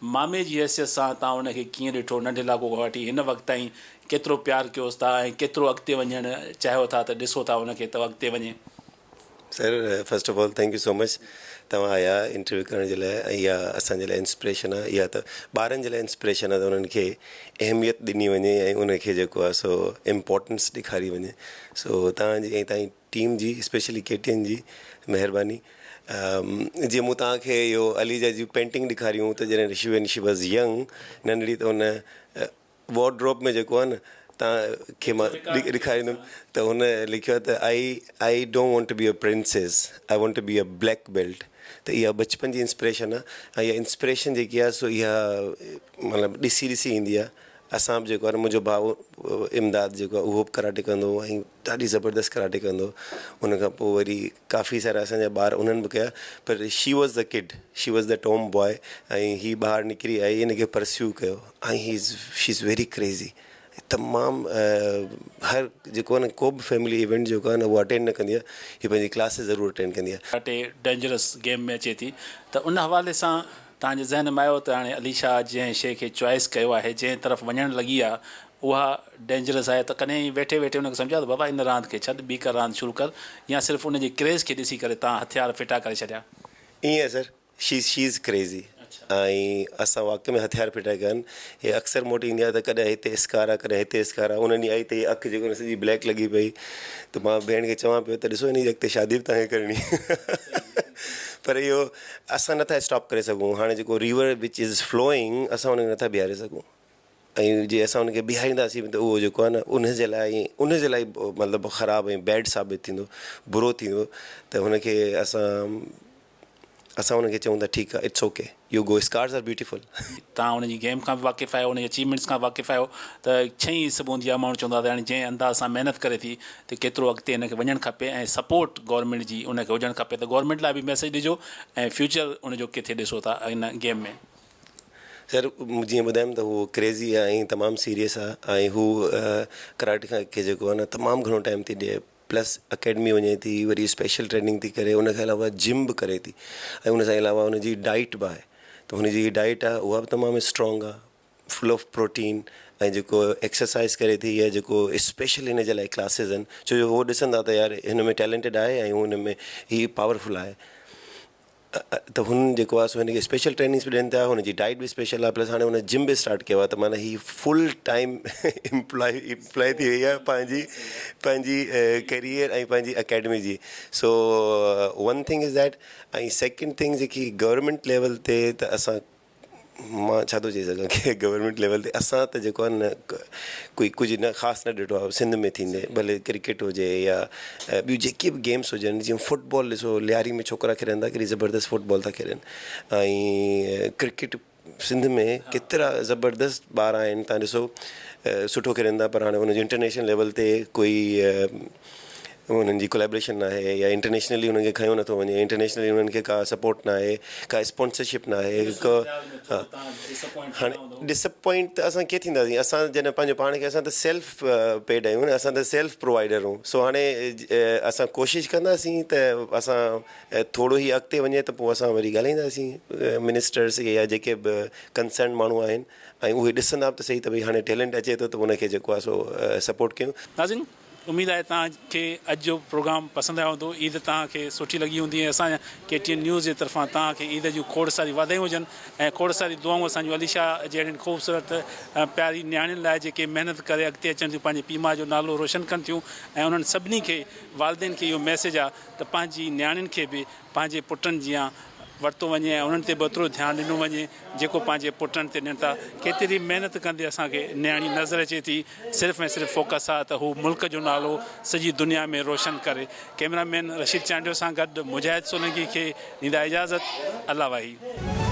मामे जी हैसियत सां तव्हां उनखे कीअं ॾिठो? नंढे लाॻो खां वठी हिन वक़्तु ताईं केतिरो प्यारु कयोसि था ऐं केतिरो अॻिते वञणु चाहियो था त ॾिसो था उनखे त अॻिते वञे? Sir, first of all thank you so much तव्हां आया इंटरव्यू करण जे लाइ। ऐं इहा असांजे लाइ इंस्पिरेशन आहे, इहा त ॿारनि जे लाइ इंस्पिरेशन आहे त उन्हनि खे अहमियत ॾिनी वञे ऐं उनखे जेको आहे सो इम्पोर्टेंस ॾेखारी वञे। सो तव्हांजी ऐं तव्हांजी टीम जी, स्पेशली KTN जी महिरबानी। जीअं मूं तव्हांखे इहो अलीजा जी पेंटिंग ॾेखारियूं त जॾहिं शी वॉज़ यंग, नंढड़ी, त हुन वॉर्डरोब में जेको आहे न तव्हांखे मां ॾेखारींदुमि त हुन लिखियो आहे त I don't want to be a princess, I want to be a black belt. त इहा बचपन जी इंस्पिरेशन आहे ऐं इहा इंस्पिरेशन जेकी आहे सो इहा मतिलबु ॾिसी ईंदी आहे। असां बि जेको आहे मुंहिंजो भाउ इमदाद जेको आहे उहो बि कराटे कंदो ऐं ॾाढी ज़बरदस्त कराटे कंदो। उन खां पोइ वरी काफ़ी सारा असांजा ॿार उन्हनि बि कया, पर she was the kid, she was the Tom boy. ऐं हीअ ॿाहिरि निकिरी आई, हिनखे परस्यू कयो ऐं शी इज़ वेरी क्रेज़ी। तमामु हर जेको आहे न, को बि फैमिली इवेंट जेको आहे न उहो अटेंड न कंदी आहे, हीअ पंहिंजी क्लासिस ज़रूरु अटेंड कंदी आहे। कराटे डेंजरस गेम में अचे थी, त उन हवाले सां तव्हांजे ज़हन में आयो त हाणे अलीशा जंहिं शइ खे चॉइस कयो आहे, जंहिं तरफ़ वञणु लॻी आहे, उहा डेंजरस आहे, त कॾहिं वेठे वेठे हुनखे सम्झायो त बाबा इन रांदि खे छॾ, ॿी का रांदि शुरू कर, या सिर्फ़ु उनजे क्रेज़ खे ॾिसी करे तव्हां हथियार फिटा करे छॾिया? ईअं सर, शी इज़ क्रेज़ी ऐं असां वाक़ई में हथियार फिटा कया आहिनि। हे अक्सर मोटी ईंदी आहे त कॾहिं हिते स्कार आहे, कॾहिं हिते स्कार आहे। उन ॾींहुं आई त हीअ अखि जेको सॼी ब्लैक लॻी पई, त मां भेण खे चवां पियो त ॾिसो हिन जी अॻिते शादी बि तव्हांखे करणी। पर इहो असां नथा स्टॉप करे सघूं। हाणे जेको रिवर विच इज़ फ्लोइंग, असां हुनखे नथा बीहारे सघूं। ऐं जे असां हुनखे बीहारींदासीं त उहो जेको आहे न उनजे लाइ मतिलबु ख़राबु ऐं बैड साबित थींदो, बुरो थींदो। त हुनखे असां हुनखे चऊं था ठीकु आहे, it's okay, you go, scars are beautiful. तव्हां हुनजी गेम खां बि वाक़िफ़ु आहियो, हुनजी अचीवमेंट्स खां वाक़िफ़ु आहियो, त छई हिसो हूंदी आहे। माण्हू चवंदा त हाणे जंहिं अंदाज़ सां महिनत करे थी त केतिरो अॻिते हिनखे वञणु खपे ऐं सपोर्ट गवर्नमेंट जी उनखे हुजणु खपे। त गवर्नमेंट लाइ बि मैसेज ॾिजो ऐं फ्यूचर उनजो किथे ॾिसो था हिन गेम में? सर, जीअं ॿुधायमि त उहो क्रेज़ी आहे ऐं तमामु सीरियस आहे ऐं हू कराटे खे जेको आहे न तमामु घणो टाइम थी ॾिए, प्लस अकेडमी वञे थी, वरी स्पेशल ट्रेनिंग थी करे, उनखे अलावा जिम बि करे थी ऐं उन सां अलावा उनजी डाइट बि आहे। त हुनजी डाइट आहे उहा बि तमामु स्ट्रॉन्ग आहे, फुल ऑफ प्रोटीन। ऐं जेको एक्सरसाइज़ करे थी या जेको स्पेशल हिन जे लाइ क्लासिस आहिनि, छो जो उहो ॾिसंदा त यार हिन में टैलेंटेड आहे ऐं हुन में ही पावरफुल आहे। त हुन जेको आहे सो हिनखे स्पेशल ट्रेनिंग्स बि ॾियनि था, हुनजी डाइट बि स्पेशल आहे, प्लस हाणे हुन जिम बि स्टार्ट कयो आहे, त माना ही फुल टाइम इम्प्लॉय थी वई आहे पंहिंजी करियर ऐं पंहिंजी अकेडमी जी. So one thing is that. ऐं सेकेंड थिंग जेकी गवर्नमेंट लेवल ते त असां, मां छा थो चई सघां की गवर्नमेंट लेवल ते असां त जेको आहे न कोई कुझु न ख़ासि न ॾिठो आहे सिंध में थींदे, भले क्रिकेट हुजे या ॿियूं जेके बि गेम्स हुजनि. जीअं फुटबॉल ॾिसो, लियारी में छोकिरा खेॾनि था, केॾी ज़बरदस्त फुटबॉल था खेॾनि. ऐं क्रिकेट सिंध में केतिरा ज़बरदस्त ॿार आहिनि, तव्हां ॾिसो सुठो खेॾनि था, पर हाणे हुनजी इंटरनेशनल लेवल ते कोई उन्हनि जी कोलेब्रेशन न आहे, या इंटरनेशनली उन्हनि खे खयो नथो वञे, इंटरनेशनली उन्हनि खे का सपोर्ट न आहे, का स्पॉन्सरशिप न आहे. हाणे डिसअपॉइंट त असां कीअं थींदासीं, असां जॾहिं पंहिंजो पाण खे, असां त सेल्फ पेड आहियूं न, असां त सेल्फ प्रोवाइडर आहियूं. सो हाणे असां कोशिशि कंदासीं त असां थोरो ई अॻिते वञे त पोइ असां वरी ॻाल्हाईंदासीं मिनिस्टर्स या जेके बि कंसर्न माण्हू आहिनि, ऐं उहे ॾिसंदा बि त सही त भई हाणे टैलेंट अचे थो त उनखे जेको आहे सो सपोर्ट कयूं. नाज़रीन, उमेद आहे तव्हांखे अॼु जो प्रोग्राम पसंदि आयो हूंदो. ईद तव्हांखे सुठी लॻी हूंदी. असां KTN न्यूज़ जे तरफ़ां तव्हांखे ईद जूं खोड़ सारी वाधायूं हुजनि ऐं खोड़ सारी दुआऊं असांजूं अलीशा जहिड़ियुनि ख़ूबसूरत प्यारी नियाणियुनि लाइ जेके महिनत करे अॻिते अचनि थियूं, पंहिंजे पीउ माउ जो नालो रोशन कनि थियूं. ऐं उन्हनि सभिनी खे वालदेन खे इहो मैसेज आहे त पंहिंजी नियाणियुनि खे बि पंहिंजे पुटनि जीअं वरितो वञे ऐं उन्हनि ते बि ओतिरो ध्यानु ॾिनो वञे जेको पंहिंजे पुटनि ते ॾियनि था. केतिरी महिनत कंदे असांखे नियाणी नज़र अचे थी, सिर्फ़ु ऐं सिर्फ़ु फोकस आहे त हू मुल्क जो नालो सॼी दुनिया में रोशन करे. कैमरामैन रशीद चांडियो सां गॾु मुजाहिद सोलंकी खे ॾींदा इजाज़त. अल्लाह वाही.